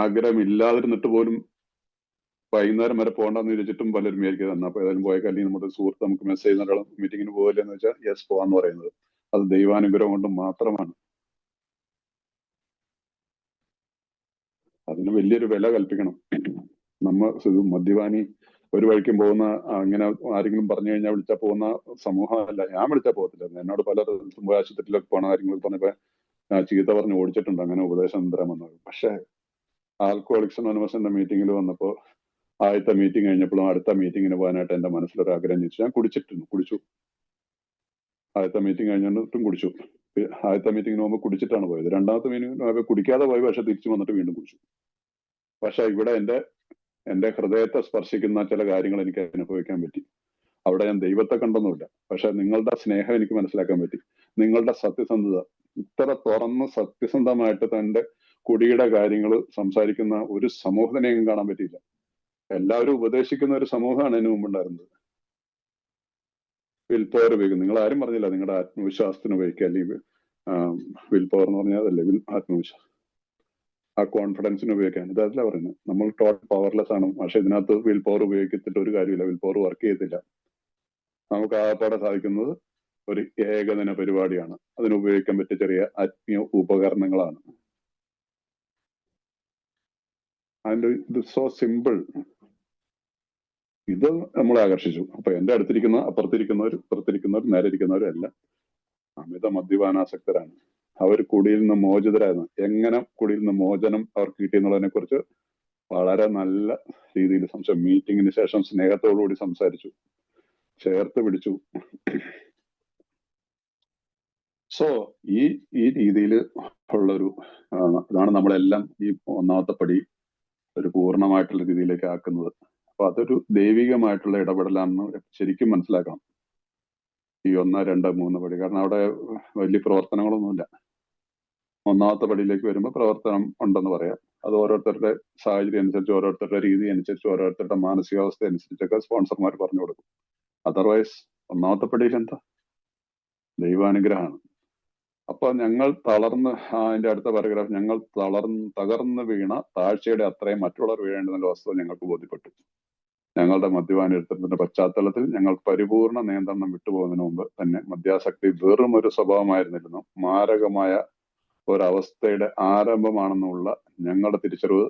ആഗ്രഹമില്ലാതിരുന്നിട്ട് പോലും വൈകുന്നേരം വരെ പോകണ്ടെന്ന് വിചാരിച്ചിട്ടും പലരും വിചാരിക്കുന്നത് തന്നെ. അപ്പൊ ഏതായാലും പോയേക്കാം, അല്ലെങ്കിൽ നമ്മുടെ സുഹൃത്ത് നമുക്ക് മെസ്സേജ് ചെയ്യുന്ന മീറ്റിങ്ങിന് പോകില്ല എന്ന് വെച്ചാൽ യെസ് പോവാന്ന് പറയുന്നത് അത് ദൈവാനുഗ്രഹം കൊണ്ട് മാത്രമാണ്. അതിന് വലിയൊരു വില കൽപ്പിക്കണം. മദ്യപാനി ഒരു വഴിക്കും പോകുന്ന, അങ്ങനെ ആരെങ്കിലും പറഞ്ഞു കഴിഞ്ഞാൽ വിളിച്ചാൽ പോകുന്ന സമൂഹമല്ല. ഞാൻ വിളിച്ചാൽ പോകത്തില്ല. എന്നോട് പല ആശുപത്രിയിലൊക്കെ പോണ കാര്യങ്ങൾ പറഞ്ഞപ്പോ ചീത്ത പറഞ്ഞ് ഓടിച്ചിട്ടുണ്ട്, അങ്ങനെ ഉപദേശം തരാൻ വന്നത്. പക്ഷെ ആൽക്കഹോളിക്സ് അനോണിമസിന്റെ മീറ്റിങ്ങിൽ വന്നപ്പോ ആദ്യത്തെ മീറ്റിംഗ് കഴിഞ്ഞപ്പോഴും അടുത്ത മീറ്റിങ്ങിന് പോകാനായിട്ട് എന്റെ മനസ്സിലൊരു ആഗ്രഹം ചോദിച്ചു. ഞാൻ കുടിച്ചു. ആദ്യത്തെ മീറ്റിംഗ് കഴിഞ്ഞിട്ടും കുടിച്ചു. ആദ്യത്തെ മീറ്റിങ്ങിന് പോകുമ്പോൾ കുടിച്ചിട്ടാണ് പോയത്. 2-ാമത്തെ മീറ്റിംഗ് കുടിക്കാതെ പോയി, പക്ഷെ തിരിച്ചു വന്നിട്ട് വീണ്ടും കുടിച്ചു. പക്ഷെ ഇവിടെ എന്റെ ഹൃദയത്തെ സ്പർശിക്കുന്ന ചില കാര്യങ്ങൾ എനിക്ക് അനുഭവിക്കാൻ പറ്റി. അവിടെ ഞാൻ ദൈവത്തെ കണ്ടൊന്നുമില്ല, പക്ഷെ നിങ്ങളുടെ സ്നേഹം എനിക്ക് മനസ്സിലാക്കാൻ പറ്റി. നിങ്ങളുടെ സത്യസന്ധത, ഇത്ര തുറന്ന് സത്യസന്ധമായിട്ട് തന്റെ കുടിയുടെ കാര്യങ്ങൾ സംസാരിക്കുന്ന ഒരു സമൂഹത്തിനെയും കാണാൻ പറ്റിയില്ല. എല്ലാവരും ഉപദേശിക്കുന്ന ഒരു സമൂഹമാണ് അതിനു മുമ്പുണ്ടായിരുന്നത്. വിൽ പവർ ഉപയോഗിക്കും. നിങ്ങൾ ആരും പറഞ്ഞില്ല നിങ്ങളുടെ ആത്മവിശ്വാസത്തിന് ഉപയോഗിക്കുക, അല്ലെങ്കിൽ വിൽ പവർ എന്ന് പറഞ്ഞാൽ അതല്ലേ ആത്മവിശ്വാസം, ആ കോൺഫിഡൻസിന് ഉപയോഗിക്കാൻ. ഇതല്ല പറയുന്നത്. നമ്മൾ ടോട്ടൽ പവർലെസ് ആണ്. പക്ഷെ ഇതിനകത്ത് വിൽ പവർ ഉപയോഗിച്ചിട്ട് ഒരു കാര്യമില്ല. വിൽ പവർ വർക്ക് ചെയ്യത്തില്ല. നമുക്ക് ആകപ്പാടെ സാധിക്കുന്നത് ഒരു ഏകദിന പരിപാടിയാണ്. അതിന് ഉപയോഗിക്കാൻ പറ്റിയ ചെറിയ ആത്മീയ ഉപകരണങ്ങളാണ്. ആൻഡ് ഇത് സോ സിമ്പിൾ. ഇത് നമ്മളെ ആകർഷിച്ചു. അപ്പൊ എന്റെ അടുത്തിരിക്കുന്ന അപ്പുറത്തിരിക്കുന്നവർ ഇപ്പുറത്തിരിക്കുന്നവർ നേരെ ഇരിക്കുന്നവരും എല്ലാം അമിത മദ്യപാനാസക്തരാണ്. അവർ കുടിയിൽ നിന്ന് മോചിതരായിരുന്നു. എങ്ങനെ കുടിയിൽ നിന്ന് മോചനം അവർക്ക് കിട്ടിയെന്നുള്ളതിനെ കുറിച്ച് വളരെ നല്ല രീതിയിൽ മീറ്റിങ്ങിന് ശേഷം സ്നേഹത്തോടുകൂടി സംസാരിച്ചു, ചേർത്ത് പിടിച്ചു. സോ ഈ രീതിയിൽ ഉള്ളൊരു ഇതാണ് നമ്മളെല്ലാം ഈ ഒന്നാമത്തെ പടി ഒരു പൂർണ്ണമായിട്ടുള്ള രീതിയിലേക്ക് ആക്കുന്നത്. അപ്പൊ അതൊരു ദൈവികമായിട്ടുള്ള ഇടപെടലാണെന്ന് ശരിക്കും മനസ്സിലാക്കണം ഈ 1, 2, 3 പടി. കാരണം അവിടെ വലിയ പ്രവർത്തനങ്ങളൊന്നുമില്ല. ഒന്നാമത്തെ പടിയിലേക്ക് വരുമ്പോൾ പ്രവർത്തനം ഉണ്ടെന്ന് പറയാം. അത് ഓരോരുത്തരുടെ സാഹചര്യം അനുസരിച്ച്, ഓരോരുത്തരുടെ രീതി അനുസരിച്ച്, ഓരോരുത്തരുടെ മാനസികാവസ്ഥ അനുസരിച്ചൊക്കെ സ്പോൺസർമാർ പറഞ്ഞു കൊടുക്കും. അതർവൈസ് ഒന്നാമത്തെ പടിയിൽ എന്താ? ദൈവാനുഗ്രഹമാണ്. അപ്പൊ ഞങ്ങൾ തളർന്ന്, അതിന്റെ അടുത്ത പാരഗ്രാഫ്, ഞങ്ങൾ തകർന്ന് വീണ താഴ്ചയുടെ അത്രയും മറ്റുള്ളവർ വീഴേണ്ടെന്നുള്ള വസ്തുത ഞങ്ങൾക്ക് ബോധ്യപ്പെട്ടു. ഞങ്ങളുടെ മദ്യപാനത്തിന്റെ പശ്ചാത്തലത്തിൽ ഞങ്ങൾ പരിപൂർണ നിയന്ത്രണം വിട്ടുപോകുന്നതിന് മുമ്പ് തന്നെ മദ്യാസക്തി വെറും ഒരു സ്വഭാവമായിരുന്നില്ലെന്നും മാരകമായ ഒരവസ്ഥയുടെ ആരംഭമാണെന്നുള്ള ഞങ്ങളുടെ തിരിച്ചറിവ്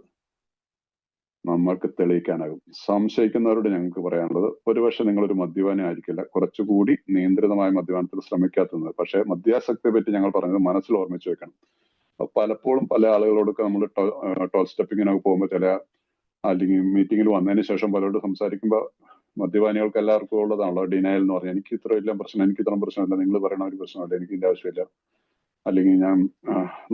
നമ്മൾക്ക് തെളിയിക്കാനാകും. സംശയിക്കുന്നവരോട് ഞങ്ങൾക്ക് പറയാനുള്ളത്, ഒരുപക്ഷെ നിങ്ങളൊരു മദ്യപാനി ആയിരിക്കില്ല, കുറച്ചുകൂടി നിയന്ത്രിതമായ മദ്യപാനത്തിൽ ശ്രമിക്കാത്തത്. പക്ഷെ മദ്യാസക്തിയെ പറ്റി ഞങ്ങൾ പറഞ്ഞത് മനസ്സിൽ ഓർമ്മിച്ചു വെക്കണം. പലപ്പോഴും പല ആളുകളോടൊക്കെ നമ്മൾ 12 സ്റ്റെപ്പിങ്ങിനൊക്കെ പോകുമ്പോൾ ചില, അല്ലെങ്കിൽ മീറ്റിങ്ങിൽ വന്നതിന് ശേഷം പലരോട് സംസാരിക്കുമ്പോൾ മദ്യപാനികൾക്ക് എല്ലാവർക്കും ഉള്ളതാണല്ലോ ഡിനയൽ എന്ന് പറഞ്ഞാൽ, എനിക്ക് ഇത്ര വലിയ പ്രശ്നം, എനിക്ക് ഇത്രയും പ്രശ്നമില്ല, നിങ്ങൾ പറയണ ഒരു പ്രശ്നമില്ല, എനിക്ക് ഇതിന്റെ ആവശ്യമില്ല, അല്ലെങ്കിൽ ഞാൻ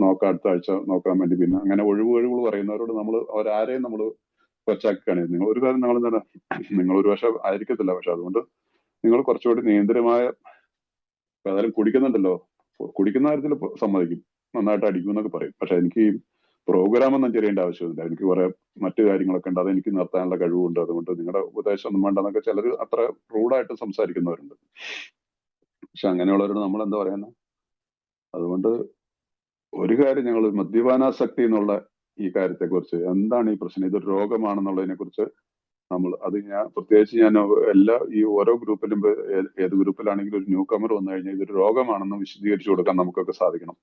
നോക്കാം അടുത്ത ആഴ്ച നോക്കാൻ വേണ്ടി. പിന്നെ അങ്ങനെ ഒഴിവുകൾ പറയുന്നവരോട് നമ്മൾ അവരാരെയും നമ്മൾ കൊച്ചാക്കുകയാണ്. നിങ്ങൾ ഒരു കാര്യം നിങ്ങൾ ഒരു പക്ഷെ ആയിരിക്കത്തില്ല, പക്ഷെ അതുകൊണ്ട് നിങ്ങൾ കുറച്ചുകൂടി നിയന്ത്രിതമായ, ഏതായാലും കുടിക്കുന്നുണ്ടല്ലോ, കുടിക്കുന്ന കാര്യത്തിൽ സമ്മതിക്കും, നന്നായിട്ട് അടിക്കും എന്നൊക്കെ പറയും. പക്ഷെ എനിക്ക് പ്രോഗ്രാം ഒന്നും ചെയ്യേണ്ട ആവശ്യമില്ല, എനിക്ക് കുറെ മറ്റു കാര്യങ്ങളൊക്കെ ഉണ്ട്, അതെനിക്ക് നിർത്താനുള്ള കഴിവുണ്ട്, അതുകൊണ്ട് നിങ്ങളുടെ ഉപദേശം ഒന്നും വേണ്ടെന്നൊക്കെ ചിലർ അത്ര റൂഡായിട്ട് സംസാരിക്കുന്നവരുണ്ട്. പക്ഷെ അങ്ങനെയുള്ളവരോട് നമ്മൾ എന്താ പറയുന്നത്? അതുകൊണ്ട് ഒരു കാര്യം, ഞങ്ങൾ മദ്യപാനാസക്തി എന്നുള്ള ഈ കാര്യത്തെക്കുറിച്ച്, എന്താണ് ഈ പ്രശ്നം, ഇതൊരു രോഗമാണെന്നുള്ളതിനെ കുറിച്ച് അത് പ്രത്യേകിച്ച് ഞാൻ ഈ ഓരോ ഗ്രൂപ്പിലും, ഏത് ഗ്രൂപ്പിലാണെങ്കിലും ഒരു ന്യൂ കമർ വന്നു കഴിഞ്ഞാൽ ഇതൊരു രോഗമാണെന്ന് വിശദീകരിച്ചു കൊടുക്കാൻ നമുക്കൊക്കെ സാധിക്കണം.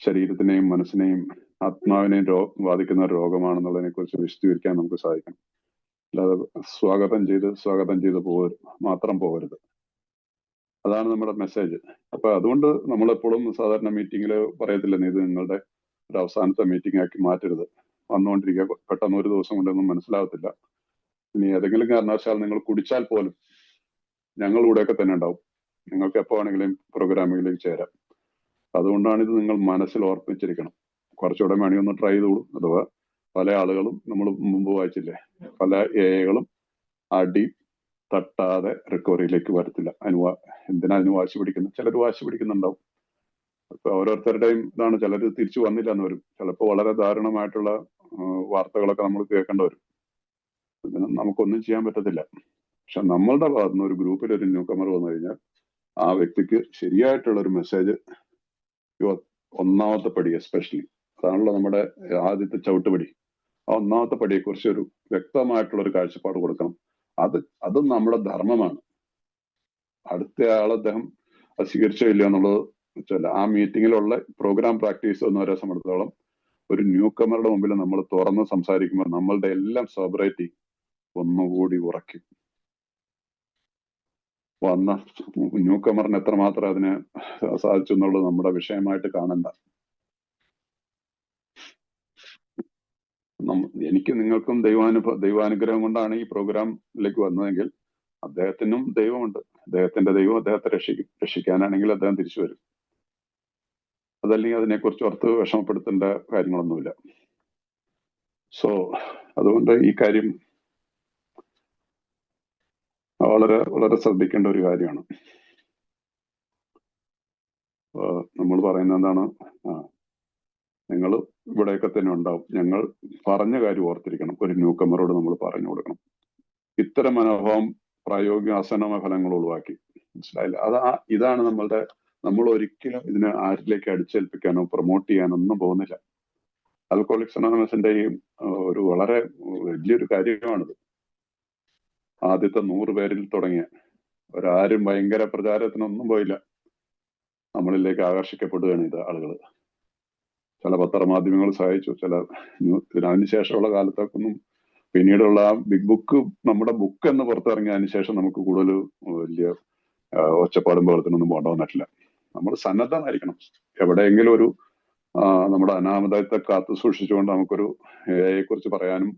ശരീരത്തിനെയും മനസ്സിനെയും ആത്മാവിനെയും ബാധിക്കുന്ന ഒരു രോഗമാണെന്നുള്ളതിനെ കുറിച്ച് വിശദീകരിക്കാൻ നമുക്ക് സാധിക്കണം. അല്ലാതെ സ്വാഗതം ചെയ്ത് മാത്രം പോകരുത്. അതാണ് നമ്മുടെ മെസ്സേജ്. അപ്പൊ അതുകൊണ്ട് നമ്മളെപ്പോഴും സാധാരണ മീറ്റിങ്ങിൽ പറയത്തില്ല, ഇത് നിങ്ങളുടെ ഒരു അവസാനത്തെ മീറ്റിംഗ് ആക്കി മാറ്റരുത്, വന്നുകൊണ്ടിരിക്കുക, പെട്ടെന്ന് ഒരു ദിവസം കൊണ്ടൊന്നും മനസ്സിലാകത്തില്ല. ഇനി ഏതെങ്കിലും കാരണവശാൽ നിങ്ങൾ കുടിച്ചാൽ പോലും ഞങ്ങൾ കൂടെയൊക്കെ തന്നെ ഉണ്ടാവും, നിങ്ങൾക്ക് എപ്പോ വേണമെങ്കിലും പ്രോഗ്രാമിലേക്ക് ചേരാം. അതുകൊണ്ടാണ് ഇത് നിങ്ങൾ മനസ്സിൽ ഓർപ്പിച്ചിരിക്കണം. കുറച്ചുകൂടെ വേണമെങ്കിൽ ഒന്ന് ട്രൈ ചെയ്തോളൂ. അഥവാ പല ആളുകളും, നമ്മൾ മുമ്പ് വായിച്ചില്ലേ, പല എകളും അടി തട്ടാതെ റിക്കവറിയിലേക്ക് വരത്തില്ല. എന്തിനാ അതിന് വാശി പിടിക്കുന്നത്? ചിലർ വാശി പിടിക്കുന്നുണ്ടാവും. ഇപ്പൊ ഓരോരുത്തരുടെയും ഇതാണ്. ചിലർ തിരിച്ചു വന്നില്ല എന്ന് വരും. ചിലപ്പോൾ വളരെ ദാരുണമായിട്ടുള്ള വാർത്തകളൊക്കെ നമ്മൾ കേൾക്കേണ്ടി വരും. ഇതിന് നമുക്കൊന്നും ചെയ്യാൻ പറ്റത്തില്ല. പക്ഷെ നമ്മളുടെ ഭാഗത്തുനിന്ന് ഒരു ഗ്രൂപ്പിൽ ഒരു ന്യൂ കമർ വന്നു കഴിഞ്ഞാൽ ആ വ്യക്തിക്ക് ശരിയായിട്ടുള്ള ഒരു മെസ്സേജ്, ഒന്നാമത്തെ പടി എസ്പെഷ്യലി, അതാണല്ലോ നമ്മുടെ ആദ്യത്തെ ചവിട്ടുപടി. ആ ഒന്നാമത്തെ പടിയെ കുറിച്ച് ഒരു വ്യക്തമായിട്ടുള്ള ഒരു കാഴ്ചപ്പാട് കൊടുക്കണം. അതും നമ്മുടെ ധർമ്മമാണ്. അടുത്ത ആൾ അദ്ദേഹം സ്വീകരിച്ചോ ഇല്ല എന്നുള്ളത് വെച്ചല്ല. ആ മീറ്റിങ്ങിലുള്ള പ്രോഗ്രാം പ്രാക്ടീസ് എന്നവരെ സംബന്ധിച്ചിടത്തോളം ഒരു ന്യൂ കമറുടെ മുമ്പിൽ നമ്മൾ തുറന്ന് സംസാരിക്കുമ്പോൾ നമ്മളുടെ എല്ലാം സോബറേറ്റി ഒന്നുകൂടി ഉറയ്ക്കും. വന്ന ന്യൂ കമറിന് എത്രമാത്രം അതിന് സാധിച്ചു എന്നുള്ളത് നമ്മുടെ വിഷയമായിട്ട് കാണണ്ട. എനിക്ക് നിങ്ങൾക്കും ദൈവാനുഗ്രഹം കൊണ്ടാണ് ഈ പ്രോഗ്രാമിലേക്ക് വന്നതെങ്കിൽ അദ്ദേഹത്തിനും ദൈവമുണ്ട്. അദ്ദേഹത്തിന്റെ ദൈവം അദ്ദേഹത്തെ രക്ഷിക്കാനാണെങ്കിൽ അദ്ദേഹം തിരിച്ചു വരും. അതല്ലെങ്കിൽ അതിനെക്കുറിച്ച് ഓർത്ത് വിഷമപ്പെടുത്തേണ്ട കാര്യങ്ങളൊന്നുമില്ല. സോ അതുകൊണ്ട് ഈ കാര്യം വളരെ വളരെ ശ്രദ്ധിക്കേണ്ട ഒരു കാര്യമാണ്. നമ്മൾ പറയുന്നത് എന്താണ്? നിങ്ങൾ ഇവിടെയൊക്കെ തന്നെ ഉണ്ടാവും. ഞങ്ങൾ പറഞ്ഞ കാര്യം ഓർത്തിരിക്കണം. ഒരു ന്യൂ കമറോട് നമ്മൾ പറഞ്ഞു കൊടുക്കണം. ഇത്തരം മനോഭാവം പ്രായോഗിക ആസന്നമായ ഫലങ്ങൾ ഒഴിവാക്കി. മനസ്സിലായില്ല? ഇതാണ് നമ്മൾ ഒരിക്കലും ഇതിനെ ആരിലേക്ക് അടിച്ചേൽപ്പിക്കാനോ പ്രൊമോട്ട് ചെയ്യാനോ ഒന്നും പോകുന്നില്ല. ആൽക്കഹോളിക്സ് അനോണിമസിന്റെ ഈ ഒരു വളരെ വലിയൊരു കാര്യമാണിത്. ആദ്യത്തെ 100 പേരിൽ തുടങ്ങിയ ഒരാരും ഭയങ്കര പ്രചാരത്തിനൊന്നും പോയില്ല. നമ്മളിലേക്ക് ആകർഷിക്കപ്പെടുകയാണ് ഇത് ആളുകൾ. ചില പത്രമാധ്യമങ്ങൾ സഹായിച്ചു, അതിന് ശേഷമുള്ള കാലത്തേക്കൊന്നും പിന്നീടുള്ള ആ ബിഗ് ബുക്ക്, നമ്മുടെ ബുക്ക് എന്ന് പുറത്തിറങ്ങിയതിന് ശേഷം നമുക്ക് കൂടുതൽ വലിയ ഒച്ചപ്പാടും ബഹളത്തിനൊന്നും പോകേണ്ട വന്നിട്ടില്ല. നമ്മൾ സന്നദ്ധമായിരിക്കണം. എവിടെയെങ്കിലും ഒരു നമ്മുടെ അനാമധേയത്തെ കാത്തു സൂക്ഷിച്ചുകൊണ്ട് നമുക്കൊരു AI കുറിച്ച് പറയാനും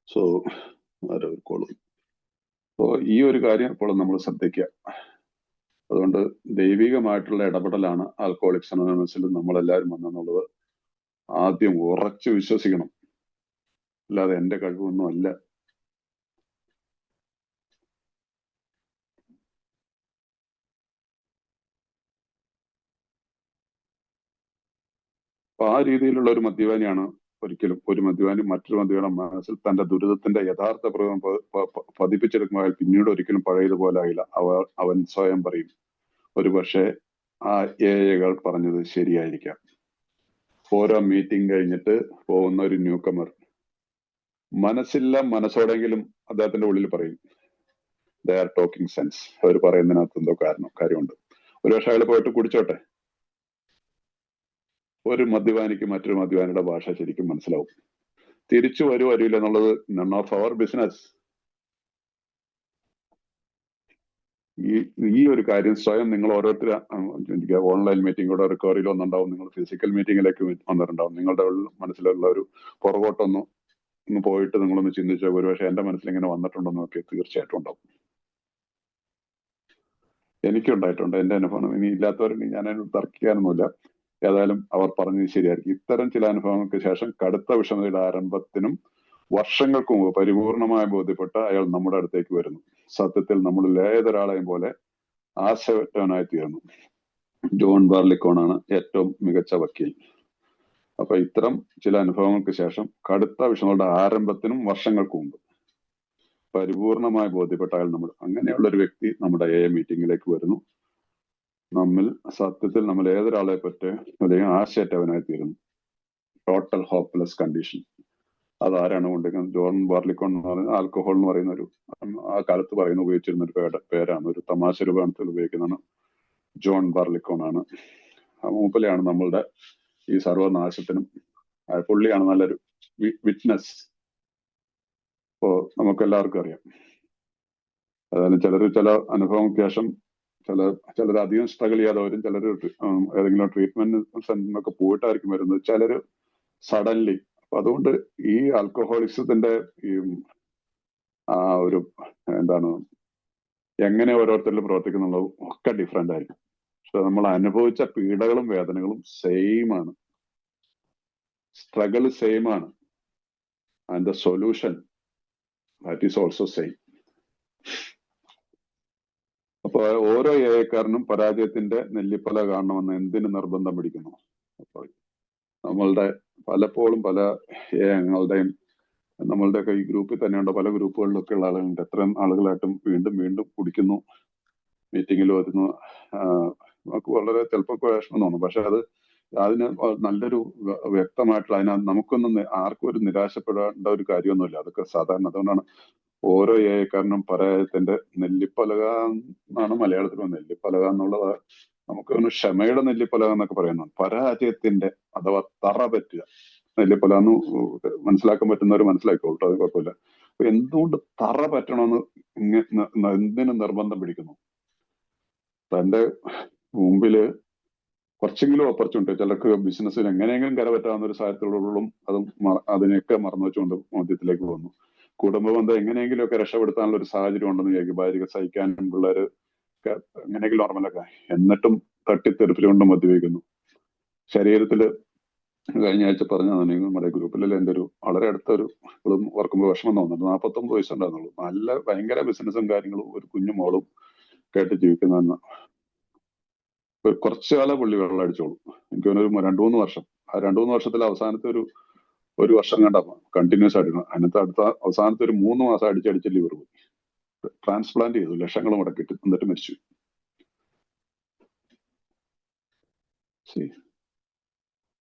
സോ ഈ ഒരു കാര്യം എപ്പോഴും നമ്മൾ ശ്രദ്ധിക്കുക. അതുകൊണ്ട് ദൈവികമായിട്ടുള്ള ഇടപെടലാണ് ആൽക്കഹോളിക്സ് അനോണിമസിൽ നമ്മളെല്ലാവരും വന്നെന്നുള്ളത് ആദ്യം ഉറച്ചു വിശ്വസിക്കണം. അല്ലാതെ എന്റെ കഴിവൊന്നും അല്ല. അപ്പൊ ആ രീതിയിലുള്ള ഒരു മദ്യപാനിയാണ് ഒരിക്കലും ഒരു മദ്യപാനി മറ്റൊരു മദ്യപാനിയുടെ മനസ്സിൽ തന്റെ ദുരിതത്തിന്റെ യഥാർത്ഥ പ്രയോഗം പതിപ്പിച്ചെടുക്കുമ്പോൾ പിന്നീട് ഒരിക്കലും പഴയതുപോലെ ആയില്ല. അവൻ സ്വയം പറയും, ഒരുപക്ഷെ ആ AI പറഞ്ഞത് ശരിയായിരിക്കാം. ഓരോ മീറ്റിംഗ് കഴിഞ്ഞിട്ട് പോകുന്ന ഒരു ന്യൂ കമർ മനസ്സില്ല മനസ്സോടെങ്കിലും അദ്ദേഹത്തിന്റെ ഉള്ളിൽ പറയും, ദേ ആർ ടോക്കിംഗ് സെൻസ്. അവർ പറയുന്നതിനകത്ത് എന്തോ കാര്യമുണ്ട്. ഒരുപക്ഷെ അയാൾ പോയിട്ട് കുടിച്ചോട്ടെ. ഒരു മദ്യപാനിക്ക് മറ്റൊരു മദ്യപാനിയുടെ ഭാഷ ശരിക്കും മനസ്സിലാവും. തിരിച്ചു വരില്ല എന്നുള്ളത് നൺ ഓഫ് അവർ ബിസിനസ്. ഈ ഒരു കാര്യം സ്വയം നിങ്ങൾ ഓരോരുത്തർ ഓൺലൈൻ മീറ്റിംഗോടെ റിക്കവറിയിൽ ഒന്നുണ്ടാവും, നിങ്ങൾ ഫിസിക്കൽ മീറ്റിംഗിലേക്ക് വന്നിട്ടുണ്ടാവും. നിങ്ങളുടെ മനസ്സിലുള്ള ഒരു പുറകോട്ടൊന്ന് പോയിട്ട് നിങ്ങളൊന്ന് ചിന്തിച്ചോ, ഒരുപക്ഷെ എന്റെ മനസ്സിൽ ഇങ്ങനെ വന്നിട്ടുണ്ടെന്നൊക്കെ തീർച്ചയായിട്ടും ഉണ്ടാവും. എനിക്കുണ്ടായിട്ടുണ്ട്, എന്റെ അനുഭവം. ഇനി ഇല്ലാത്തവരുണ്ടെങ്കിൽ ഞാനതിന് തർക്കിക്കാനൊന്നുമില്ല. ഏതായാലും അവർ പറഞ്ഞത് ശരിയായിരിക്കും. ഇത്തരം ചില അനുഭവങ്ങൾക്ക് ശേഷം കടുത്ത വിഷമതയുടെ ആരംഭത്തിനും വർഷങ്ങൾക്ക് മുമ്പ് പരിപൂർണമായി ബോധ്യപ്പെട്ട അയാൾ നമ്മുടെ അടുത്തേക്ക് വരുന്നു. സത്യത്തിൽ നമ്മളിൽ ഏതൊരാളെയും പോലെ ആശയവറ്റവനായി തീർന്നു. ജോൺ ബാർലിക്കോണാണ് ഏറ്റവും മികച്ച വക്കീൽ. അപ്പൊ ഇത്തരം ചില അനുഭവങ്ങൾക്ക് ശേഷം കടുത്ത വിഷമങ്ങളുടെ ആരംഭത്തിനും വർഷങ്ങൾക്ക് മുമ്പ് പരിപൂർണമായി ബോധ്യപ്പെട്ട അയാൾ അങ്ങനെയുള്ള ഒരു വ്യക്തി നമ്മുടെ AI മീറ്റിംഗിലേക്ക് വരുന്നു. നമ്മിൽ സത്യത്തിൽ നമ്മൾ ഏതൊരാളെ പറ്റി അല്ലെങ്കിൽ ആശയറ്റവനായി തീരുന്നു. Total hopeless condition. അതാരാണ് കൊണ്ടിരിക്കുന്നത്? ജോൺ ബാർലിക്കോൺ എന്ന് പറയുന്നത് ആൽക്കഹോൾ എന്ന് പറയുന്ന ഒരു ആ കാലത്ത് ഉപയോഗിച്ചിരുന്ന ഒരു പേരാണ്. ഒരു തമാശ രൂപത്തിൽ ഉപയോഗിക്കുന്നതാണ്. ജോൺ ബാർലിക്കോൺ ആണ്. മൂപ്പലെയാണ് നമ്മളുടെ ഈ സർവനാശത്തിനും. പുള്ളിയാണ് നല്ലൊരു വിറ്റ്നസ്. ഇപ്പോ നമുക്കെല്ലാവർക്കും അറിയാം. അതായത് ചില അനുഭവങ്ങൾക്ക് ശേഷം ചിലർ അധികം സ്ട്രഗിൾ ചെയ്യാതെ വരും. ചിലർ ഏതെങ്കിലും ട്രീറ്റ്മെന്റ് സെന്ററിനൊക്കെ പോയിട്ടായിരിക്കും വരുന്നത്. ചിലർ സഡൻലി. അപ്പൊ അതുകൊണ്ട് ഈ ആൽക്കഹോളിസത്തിന്റെ ഈ ഒരു എങ്ങനെ ഓരോരുത്തരിലും പ്രവർത്തിക്കുന്നുള്ളത് ഒക്കെ ഡിഫറെന്റ് ആയിരിക്കും. പക്ഷെ നമ്മൾ അനുഭവിച്ച പീഡകളും വേദനകളും സെയിം ആണ്. സ്ട്രഗിൾ സെയിം ആണ്. And the solution that is also same. അപ്പൊ ഓരോ AI-ക്കാരനും പരാജയത്തിന്റെ നെല്ലിപ്പല കാണണമെന്ന് എന്തിനു നിർബന്ധം പിടിക്കുന്നു? അപ്പോൾ നമ്മളുടെ പലപ്പോഴും പല AI-ങ്ങളുടെയും നമ്മളുടെയൊക്കെ ഈ ഗ്രൂപ്പിൽ തന്നെയുണ്ട്, പല ഗ്രൂപ്പുകളിലൊക്കെ ഉള്ള ആളുകളുണ്ട്. എത്ര ആളുകളായിട്ടും വീണ്ടും വീണ്ടും കുടിക്കുന്നു, മീറ്റിങ്ങിൽ വരുന്നു. നമുക്ക് വളരെ ചിലപ്പോൾ വിഷമം തോന്നും. പക്ഷെ അതിന് നല്ലൊരു വ്യക്തമായിട്ടുള്ള നമുക്കൊന്നും ആർക്കും ഒരു നിരാശപ്പെടേണ്ട ഒരു കാര്യമൊന്നുമില്ല. അതൊക്കെ സാധാരണ. അതുകൊണ്ടാണ് ഓരോ AI-ക്കാരനും പരാജയത്തിന്റെ നെല്ലിപ്പലക എന്നാണ് മലയാളത്തിൽ നെല്ലിപ്പലക എന്നുള്ളത്. നമുക്ക് ക്ഷമയുടെ നെല്ലിപ്പലക എന്നൊക്കെ പറയുന്നുണ്ട്. പരാജയത്തിന്റെ അഥവാ തറ പറ്റുക നെല്ലിപ്പല എന്ന് മനസ്സിലാക്കാൻ പറ്റുന്നവർ മനസ്സിലാക്കിക്കോളൂ, അത് കുഴപ്പമില്ല. അപ്പൊ എന്തുകൊണ്ട് തറ പറ്റണമെന്ന് എന്തിനു നിർബന്ധം പിടിക്കുന്നു? തന്റെ മുമ്പില് കുറച്ചെങ്കിലും ഓപ്പർച്യൂണിറ്റി, ചിലർക്ക് ബിസിനസ്സിൽ എങ്ങനെയെങ്കിലും കരപറ്റാവുന്ന ഒരു സാഹചര്യത്തോടും അതിനെയൊക്കെ മറന്നു വെച്ചുകൊണ്ട് മദ്യത്തിലേക്ക് പോകുന്നു. കുടുംബബന്ധം എങ്ങനെയെങ്കിലും ഒക്കെ രക്ഷപ്പെടുത്താനുള്ള ഒരു സാഹചര്യം ഉണ്ടെന്ന് വിചാരിക്കും. ഭാര്യ സഹിക്കാനും പിള്ളേര് എങ്ങനെയെങ്കിലും നോർമലൊക്കെ, എന്നിട്ടും തട്ടിത്തെറിപ്പിച്ചുകൊണ്ട് മദ്യപിക്കുന്നു. ശരീരത്തില് കഴിഞ്ഞ ആഴ്ച പറഞ്ഞതാണ് നമ്മുടെ ഗ്രൂപ്പിലെ എൻ്റെ ഒരു വളരെ അടുത്തൊരു ഓർക്കുമ്പോൾ വിഷമം തോന്നുന്നുണ്ട്. 49 വയസ്സുണ്ടായിരുന്നുള്ളൂ. ഭയങ്കര ബിസിനസ്സും കാര്യങ്ങളും ഒരു കുഞ്ഞു മോളും കേട്ട് ജീവിക്കുന്നതെന്ന്. കുറച്ചു കാലം പുള്ളി വെള്ളം അടിച്ചോളൂ. എനിക്ക് തോന്നുന്നു 2-3 വർഷം. ആ 2-3 വർഷത്തിൽ അവസാനത്തെ ഒരു വർഷം കണ്ടപ്പോ കണ്ടിന്യൂസ് ആയിട്ട്, അതിനകത്ത് അവസാനത്തെ ഒരു 3 മാസം അടിച്ചടിച്ച് ലിവർ പോയി. ട്രാൻസ്പ്ലാന്റ് ചെയ്തു, ലക്ഷങ്ങൾ മുടക്കിയിട്ട്, എന്നിട്ട് മരിച്ചു.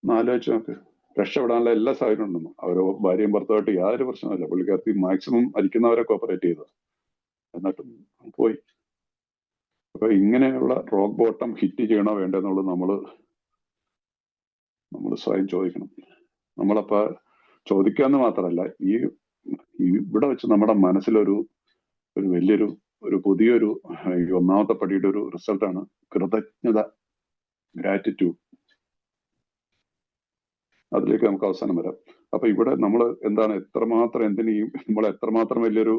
ആലോചിച്ച് നോക്ക്. രക്ഷപ്പെടാനുള്ള എല്ലാ സാഹചര്യം ഉണ്ടെന്നു. അവരോ ഭാര്യയും ഭർത്താവായിട്ട് യാതൊരു പ്രശ്നമില്ല. പുള്ളിക്കാർക്ക് മാക്സിമം അരിക്കുന്നവരെ കോപ്പറേറ്റ് ചെയ്തത്, എന്നിട്ടും പോയി. അപ്പൊ ഇങ്ങനെയുള്ള റോക്ക് ബോട്ടം ഹിറ്റ് ചെയ്യണോ വേണ്ടെന്നുള്ളത് നമ്മൾ നമ്മൾ സ്വയം ചോദിക്കണം. നമ്മളപ്പോ ചോദിക്കാന്ന് മാത്രമല്ല, ഈ ഇവിടെ വെച്ച് നമ്മുടെ മനസ്സിലൊരു വലിയൊരു പുതിയൊരു ഈ ഒന്നാമത്തെ പടിയുടെ ഒരു റിസൾട്ടാണ് കൃതജ്ഞത, ഗ്രാറ്റിറ്റ്യൂഡ്. അതിലേക്ക് നമുക്ക് അവസാനം വരാം. അപ്പൊ ഇവിടെ നമ്മൾ എന്താണ് എത്രമാത്രം നമ്മൾ എത്രമാത്രം വലിയൊരു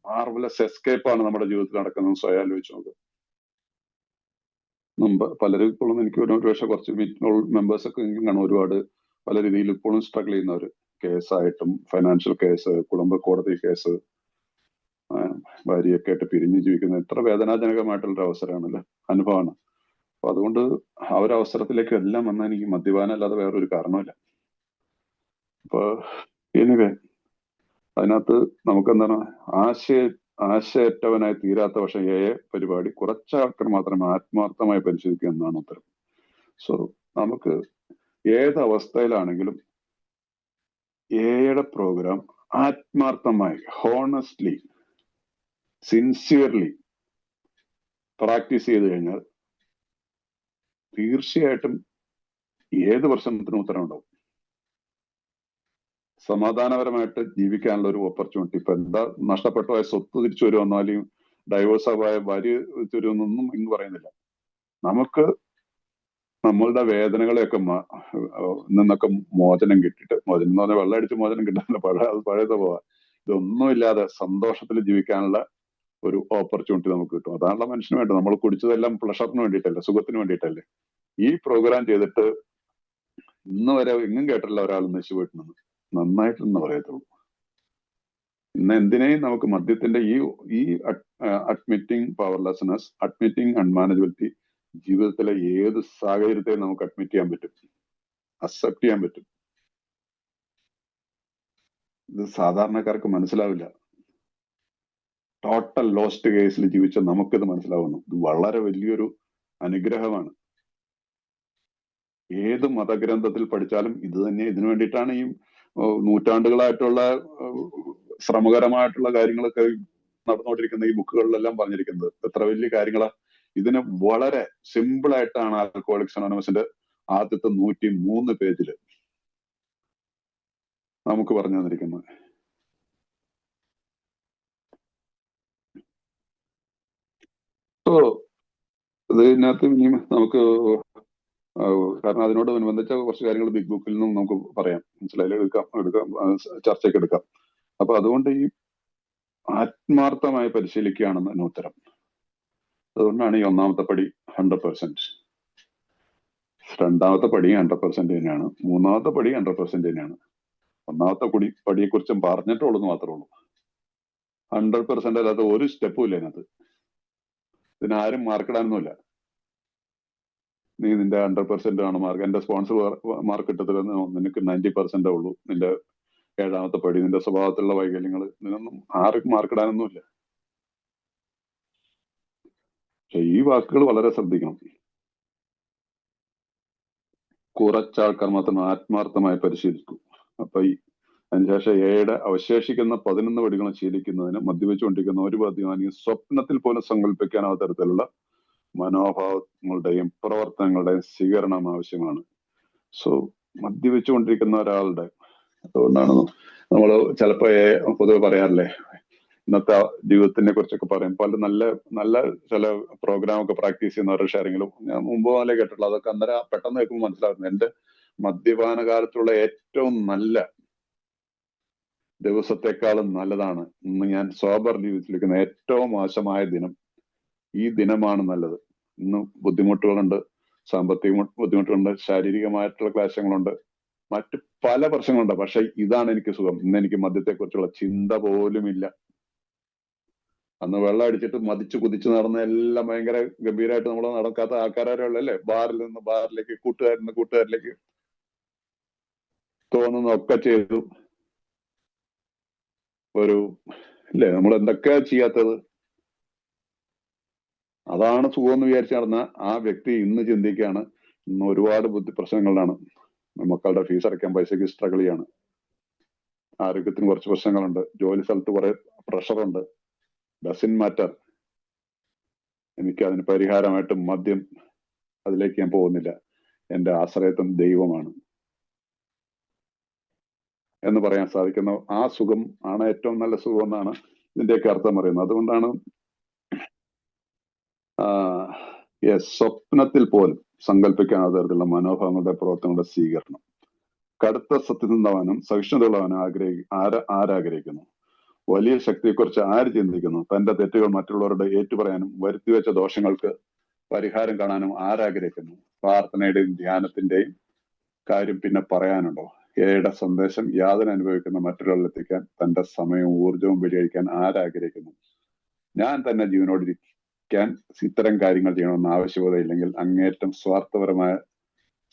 മാർവലസ് എസ്കേപ്പാണ് നമ്മുടെ ജീവിതത്തിൽ നടക്കുന്നത് സ്വയം ആലോചിച്ച് നോക്കുക. മുമ്പ് പലരും ഇപ്പോഴും എനിക്ക് ഒരു പക്ഷേ കുറച്ച് മെമ്പേഴ്സ് ഒക്കെ കാണും, ഒരുപാട് പല രീതിയിൽ ഇപ്പോഴും സ്ട്രഗിൾ ചെയ്യുന്നവര്. കേസായിട്ടും, ഫൈനാൻഷ്യൽ കേസ്, കുടുംബ കോടതി കേസ്, ഭാര്യയൊക്കെ ആയിട്ട് പിരിഞ്ഞ് ജീവിക്കുന്ന എത്ര വേദനാജനകമായിട്ടുള്ളൊരു അവസരമാണല്ലോ, അനുഭവമാണ്. അപ്പൊ അതുകൊണ്ട് ആ ഒരു അവസരത്തിലേക്ക് എല്ലാം വന്നാൽ എനിക്ക് മദ്യപാനം അല്ലാതെ വേറൊരു കാരണമില്ല. അപ്പൊ എനിവേ അതിനകത്ത് നമുക്കെന്താണ് ആശയറ്റവനായി തീരാത്ത പക്ഷെ പരിപാടി കുറച്ച് ആൾക്കാർ മാത്രമേ ആത്മാർത്ഥമായി പരിശോധിക്കുക എന്നാണ് ഉത്തരം. സോ നമുക്ക് ഏത് അവസ്ഥയിലാണെങ്കിലും എയുടെ പ്രോഗ്രാം ആത്മാർത്ഥമായി, ഹോണസ്റ്റ്ലി, സിൻസിയർലി പ്രാക്ടീസ് ചെയ്ത് കഴിഞ്ഞാൽ തീർച്ചയായിട്ടും ഏത് പ്രശ്നത്തിനും ഉത്തരം ഉണ്ടാവും. സമാധാനപരമായിട്ട് ജീവിക്കാനുള്ള ഒരു ഓപ്പർച്യൂണിറ്റി. ഇപ്പൊ എന്താ നഷ്ടപ്പെട്ടു പോയ സ്വത്ത് തിരിച്ചു വരുമെന്നോ അല്ലെങ്കിൽ ഡൈവേഴ്സ് ആയ ഭാര്യ വരുമെന്നൊന്നും ഇന്ന് പറയുന്നില്ല. നമുക്ക് നമ്മളുടെ വേദനകളെയൊക്കെ നിന്നൊക്കെ മോചനം കിട്ടിയിട്ട്, മോചനം എന്ന് പറഞ്ഞാൽ വെള്ളം അടിച്ച് മോചനം കിട്ടാനുള്ള പഴയത് പോവാ, ഇതൊന്നുമില്ലാതെ സന്തോഷത്തിൽ ജീവിക്കാനുള്ള ഒരു ഓപ്പർച്യൂണിറ്റി നമുക്ക് കിട്ടും. അതാണല്ലോ മനുഷ്യന് വേണ്ടത്. നമ്മൾ കുടിച്ചതെല്ലാം പ്ലഷറിന് വേണ്ടിയിട്ടല്ലേ, സുഖത്തിന് വേണ്ടിയിട്ടല്ലേ. ഈ പ്രോഗ്രാം ചെയ്തിട്ട് ഇന്ന് വരെ എങ്ങും കേട്ടില്ല ഒരാൾ നശിച്ചുപോയിട്ടുണ്ടെന്ന്. നന്നായിട്ടെന്ന് പറയത്തുള്ളൂ. ഇന്ന് എന്തിനേയും നമുക്ക് മദ്യത്തിന്റെ ഈ അഡ്മിറ്റിംഗ് പവർലെസ്നെസ്, അഡ്മിറ്റിംഗ് അൺമാനേജബിലിറ്റി ജീവിതത്തിലെ ഏത് സാഹചര്യത്തെയും നമുക്ക് അഡ്മിറ്റ് ചെയ്യാൻ പറ്റും, അക്സെപ്റ്റ് ചെയ്യാൻ പറ്റും. ഇത് സാധാരണക്കാർക്ക് മനസ്സിലാവില്ല. ടോട്ടൽ ലോസ്റ്റ് കേസിൽ ജീവിച്ച നമുക്കിത് മനസ്സിലാവുന്നു. ഇത് വളരെ വലിയൊരു അനുഗ്രഹമാണ്. ഏത് മതഗ്രന്ഥത്തിൽ പഠിച്ചാലും ഇത് തന്നെ. ഇതിനു വേണ്ടിയിട്ടാണ് ഈ നൂറ്റാണ്ടുകളായിട്ടുള്ള ശ്രമകരമായിട്ടുള്ള കാര്യങ്ങളൊക്കെ നടന്നുകൊണ്ടിരിക്കുന്ന ഈ ബുക്കുകളിലെല്ലാം പറഞ്ഞിരിക്കുന്നത്. എത്ര വലിയ കാര്യങ്ങളാ. ഇതിന് വളരെ സിമ്പിൾ ആയിട്ടാണ് ആൽക്കഹോളിക്സ് അനോണിമസിന്റെ ആദ്യത്തെ 103 പേജില് നമുക്ക് പറഞ്ഞു തന്നിരിക്കുന്നത്. സോ ഇതിനകത്ത് ഇനിയും നമുക്ക്, കാരണം അതിനോട് അനുബന്ധിച്ച കുറച്ച് കാര്യങ്ങൾ ബിഗ് ബുക്കിൽ നിന്നും നമുക്ക് പറയാം, മനസ്സിലായാലും എടുക്കാം ചർച്ചയ്ക്ക് എടുക്കാം. അപ്പൊ അതുകൊണ്ട് ഈ ആത്മാർത്ഥമായി പരിശീലിക്കുകയാണെന്ന് ഉത്തരം. അതുകൊണ്ടാണ് ഈ ഒന്നാമത്തെ പടി 100%. രണ്ടാമത്തെ പടി 100% തന്നെയാണ്. മൂന്നാമത്തെ പടി 100% തന്നെയാണ്. ഒന്നാമത്തെ പടിയെ കുറിച്ചും പറഞ്ഞിട്ടുള്ളൂ മാത്രമേ ഉള്ളൂ. 100% അല്ലാത്ത ഒരു സ്റ്റെപ്പും ഇല്ല അതിനകത്ത്. ഇതിനാരും മാർക്കിടാനൊന്നുമില്ല. നീ നിന്റെ 100% ആണ് മാർക്ക്, എന്റെ സ്പോൺസർ മാർക്ക് ഇട്ടതിലെന്ന് നിനക്ക് 90% ഉള്ളൂ. നിന്റെ 7ാമത്തെ പടി നിന്റെ സ്വഭാവത്തിലുള്ള വൈകല്യങ്ങൾ, നിന്നൊന്നും ആർക്കും മാർക്കിടാനൊന്നുമില്ല. പക്ഷെ ഈ വാക്കുകൾ വളരെ ശ്രദ്ധിക്കണം. കുറച്ചാൾക്കാർ മാത്രം ആത്മാർത്ഥമായി പരിശീലിക്കൂ. അപ്പൊ അതിനുശേഷം എയുടെ അവശേഷിക്കുന്ന 11 പടികളും ശീലിക്കുന്നതിന് മദ്യപിച്ചുകൊണ്ടിരിക്കുന്ന ഒരു മദ്യപാനിയും സ്വപ്നത്തിൽ പോലും സങ്കല്പിക്കാനാവാത്ത തരത്തിലുള്ള മനോഭാവങ്ങളുടെയും പ്രവർത്തനങ്ങളുടെയും സ്വീകരണം ആവശ്യമാണ്. സോ മദ്യപിച്ചുകൊണ്ടിരിക്കുന്ന ഒരാളുടെ, അതുകൊണ്ടാണ് നമ്മൾ ചിലപ്പോ പൊതുവെ പറയാറില്ലേ, ഇന്നത്തെ ജീവിതത്തിനെ കുറിച്ചൊക്കെ പറയും. പല നല്ല ചില പ്രോഗ്രാം ഒക്കെ പ്രാക്ടീസ് ചെയ്യുന്നവരുടെ ഷെയറിങ്ങിലും ഞാൻ മുമ്പ് പോലെ കേട്ടിട്ടുള്ള, അതൊക്കെ അന്നേരം പെട്ടെന്ന് കേൾക്കുമ്പോൾ മനസ്സിലാകുന്നു. എന്റെ മദ്യപാന കാലത്തുള്ള ഏറ്റവും നല്ല ദിവസത്തെക്കാളും നല്ലതാണ് ഇന്ന് ഞാൻ സോബർ ജീവിതത്തിലിരിക്കുന്ന ഏറ്റവും മോശമായ ദിനം. ഈ ദിനമാണ് നല്ലത്. ഇന്ന് ബുദ്ധിമുട്ടുകളുണ്ട്, സാമ്പത്തിക ബുദ്ധിമുട്ടുകളുണ്ട്, ശാരീരികമായിട്ടുള്ള ക്ലേശങ്ങളുണ്ട്, മറ്റു പല പ്രശ്നങ്ങളുണ്ട്. പക്ഷെ ഇതാണ് എനിക്ക് സുഖം. ഇന്ന് എനിക്ക് മദ്യത്തെക്കുറിച്ചുള്ള ചിന്ത പോലും ഇല്ല. അന്ന് വെള്ളം അടിച്ചിട്ട് മതിച്ച് കുതിച്ച് നടന്ന എല്ലാം ഭയങ്കര ഗംഭീരമായിട്ട് നമ്മൾ നടക്കാത്ത ആൾക്കാരല്ലേ. ബാറിൽ നിന്ന് ബാറിലേക്ക്, കൂട്ടുകാരിലേക്ക് തോന്നുന്നതൊക്കെ ചെയ്തു. ഇല്ലേ, നമ്മൾ എന്തൊക്കെയാ ചെയ്യാത്തത്? അതാണ് സുഖം എന്ന് വിചാരിച്ച് നടന്ന ആ വ്യക്തി ഇന്ന് ചിന്തിക്കുകയാണ്, ഇന്ന് ഒരുപാട് പ്രശ്നങ്ങളിലാണ്. മക്കളുടെ ഫീസ് അടയ്ക്കാൻ പൈസക്ക് സ്ട്രഗിൾ ചെയ്യാണ്, ആരോഗ്യത്തിന് കുറച്ച് പ്രശ്നങ്ങളുണ്ട്, ജോലി സ്ഥലത്ത് കുറെ പ്രഷറുണ്ട്. Doesn't matter. എനിക്ക് അതിന് പരിഹാരമായിട്ട് മദ്യം, അതിലേക്ക് ഞാൻ പോകുന്നില്ല. എൻ്റെ ആശ്രയത്വം ദൈവമാണ് എന്ന് പറയാൻ സാധിക്കുന്ന ആ സുഖം ആണ് ഏറ്റവും നല്ല സുഖം എന്നാണ് ഇതിന്റെയൊക്കെ അർത്ഥം പറയുന്നത്. അതുകൊണ്ടാണ് സ്വപ്നത്തിൽ പോലും സങ്കല്പിക്കാത്ത തരത്തിലുള്ള മനോഭാവങ്ങളുടെ പ്രവർത്തനങ്ങളുടെ സ്വീകരണം. കടുത്ത സത്യസന്ധവാനും സഹിഷ്ണുതയുള്ളവനും ആരാഗ്രഹിക്കുന്നു? വലിയ ശക്തിയെക്കുറിച്ച് ആര് ചിന്തിക്കുന്നു? തന്റെ തെറ്റുകൾ മറ്റുള്ളവരുടെ ഏറ്റുപറയാനും വരുത്തിവെച്ച ദോഷങ്ങൾക്ക് പരിഹാരം കാണാനും ആരാഗ്രഹിക്കുന്നു? പ്രാർത്ഥനയുടെയും ധ്യാനത്തിന്റെയും കാര്യം പിന്നെ പറയാനുണ്ടോ? എയുടെ സന്ദേശം യാതന അനുഭവിക്കുന്ന മറ്റൊരാളിലെത്തിക്കാൻ തന്റെ സമയവും ഊർജവും വിനിയോഗിക്കാൻ ആരാഗ്രഹിക്കുന്നു? ഞാൻ തന്നെ ജീവനോടിരിക്കാൻ ഇത്തരം കാര്യങ്ങൾ ചെയ്യണമെന്ന് ആവശ്യകതയില്ലെങ്കിൽ അങ്ങേറ്റം സ്വാർത്ഥപരമായ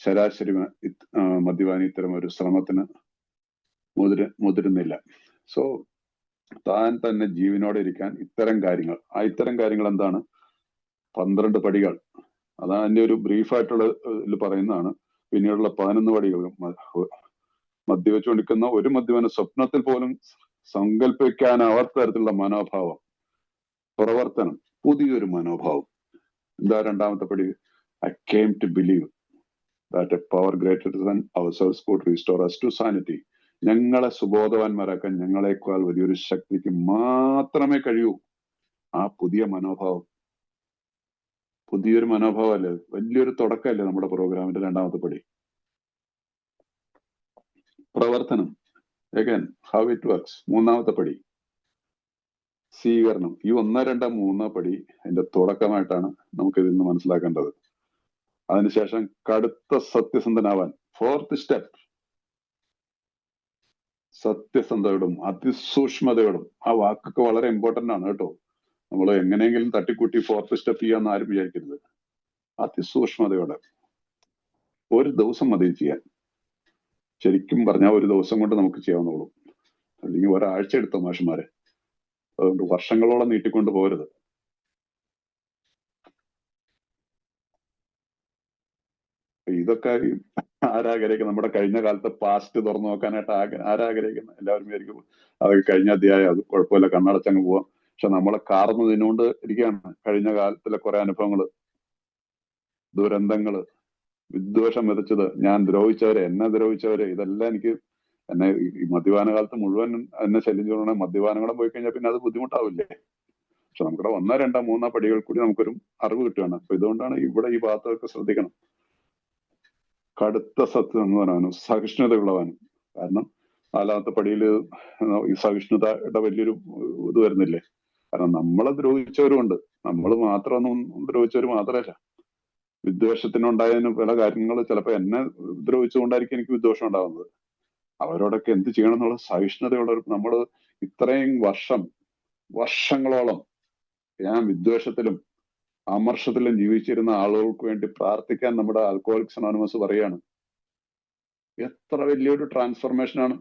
ശരാശരി മദ്യപാനി ഇത്തരം ഒരു ശ്രമത്തിന് മുതിരുന്നില്ല. സോ താൻ തന്നെ ജീവനോടെ ഇരിക്കാൻ ഇത്തരം കാര്യങ്ങൾ എന്താണ്? 12 പടികൾ. അതാണ് അതിന്റെ ഒരു ബ്രീഫായിട്ടുള്ള പറയുന്നതാണ്. പിന്നീടുള്ള 11 പടികൾ. മദ്യവെച്ചുകൊണ്ടിരിക്കുന്ന ഒരു മദ്യപാന സ്വപ്നത്തിൽ പോലും സങ്കല്പിക്കാനാവാത്ത തരത്തിലുള്ള മനോഭാവം, പ്രവർത്തനം, പുതിയൊരു മനോഭാവം. എന്താ രണ്ടാമത്തെ പടി? I came to believe that a power greater than ourselves could restore us to sanity. ഞങ്ങളെ സുബോധവാന്മാരാക്കാൻ ഞങ്ങളെക്കാൾ വലിയൊരു ശക്തിക്ക് മാത്രമേ കഴിയൂ. ആ പുതിയ മനോഭാവം, പുതിയൊരു മനോഭാവമല്ലേ, വലിയൊരു തുടക്കമല്ലേ നമ്മുടെ പ്രോഗ്രാമിന്റെ രണ്ടാമത്തെ പടി. പ്രവർത്തനം, again how it works. മൂന്നാമത്തെ പടി സ്വീകരണം. ഈ 1, 2, 3 പടി അതിന്റെ തുടക്കമായിട്ടാണ് നമുക്ക് ഇതിൽ നിന്ന് മനസ്സിലാക്കേണ്ടത്. അതിനുശേഷം കടുത്ത സത്യസന്ധനാവാൻ, 4th സ്റ്റെപ്പ്, സത്യസന്ധതയോടും അതിസൂക്ഷ്മതയോടും. ആ വാക്കൊക്കെ വളരെ ഇമ്പോർട്ടന്റ് ആണ് കേട്ടോ. നമ്മൾ എങ്ങനെയെങ്കിലും തട്ടിക്കൂട്ടി 4th സ്റ്റെപ്പ് ചെയ്യാന്ന് ആരും വിചാരിക്കരുത്. അതിസൂക്ഷ്മതയോടെ. ഒരു ദിവസം മതി ചെയ്യാൻ. ശരിക്കും പറഞ്ഞാൽ ഒരു ദിവസം കൊണ്ട് നമുക്ക് ചെയ്യാവുന്നുള്ളൂ. അല്ലെങ്കിൽ ഒരാഴ്ച എടുത്തോ മാഷന്മാരെ. അതുകൊണ്ട് വർഷങ്ങളോളം നീട്ടിക്കൊണ്ട് പോകരുത്. ഇതൊക്കെ ആരാഗ്രഹിക്കുന്നത്? നമ്മുടെ കഴിഞ്ഞ കാലത്തെ പാസ്റ്റ് തുറന്നു നോക്കാനായിട്ട് ആരാഗ്രഹിക്കുന്നത്? എല്ലാവരും വിചാരിക്കും അതൊക്കെ കഴിഞ്ഞ അധ്യായം, അത് കുഴപ്പമില്ല, കണ്ണടച്ചങ്ങ് പോവാം. പക്ഷെ നമ്മളെ കാർന്ന് ഇതിനോണ്ട് ഇരിക്കുകയാണ് കഴിഞ്ഞ കാലത്തിലെ കുറെ അനുഭവങ്ങള്, ദുരന്തങ്ങള്, വിദ്വേഷം വിതച്ചത്, ഞാൻ ദ്രോഹിച്ചവരെ, എന്നെ ദ്രോഹിച്ചവരെ, ഇതെല്ലാം എനിക്ക് എന്നെ ഈ മദ്യപാന കാലത്ത് മുഴുവൻ എന്നെ ശല്യം ചെയ്യണ. മദ്യപാനങ്ങളെ പോയി കഴിഞ്ഞാൽ പിന്നെ അത് ബുദ്ധിമുട്ടാവില്ലേ? പക്ഷെ നമുക്കിവിടെ 1, 2, 3 പടികൾ കൂടി നമുക്കൊരു അറിവ് കിട്ടുകയാണ്. അപ്പൊ ഇതുകൊണ്ടാണ് ഇവിടെ ഈ ഭാഗത്തൊക്കെ ശ്രദ്ധിക്കണം. കടുത്ത സത്യം എന്ന് പറയാനും സഹിഷ്ണുതയുള്ളവാനും. കാരണം 4ാമത്തെ പടിയിൽ ഈ സഹിഷ്ണുതയുടെ വലിയൊരു ഇത് വരുന്നില്ലേ? കാരണം നമ്മളെ ദ്രോഹിച്ചവരുമുണ്ട്. നമ്മൾ മാത്രമൊന്നും ദ്രോഹിച്ചവർ മാത്രമല്ല. വിദ്വേഷത്തിനുണ്ടായതിന് പല കാര്യങ്ങൾ ചിലപ്പോൾ എന്നെ ദ്രോഹിച്ചുകൊണ്ടായിരിക്കും എനിക്ക് വിദ്വേഷം ഉണ്ടാകുന്നത്. അവരോടൊക്കെ എന്ത് ചെയ്യണം എന്നുള്ള സഹിഷ്ണുതയുള്ള നമ്മൾ ഇത്രയും വർഷങ്ങളോളം ഞാൻ വിദ്വേഷത്തിലും അമർഷത്തിലും ജീവിച്ചിരുന്ന ആളുകൾക്ക് വേണ്ടി പ്രാർത്ഥിക്കാൻ നമ്മുടെ ആൽക്കഹോളിക്സ് അനോണിമസ് പറയാണ്. എത്ര വലിയൊരു ട്രാൻസ്ഫർമേഷനാണ്.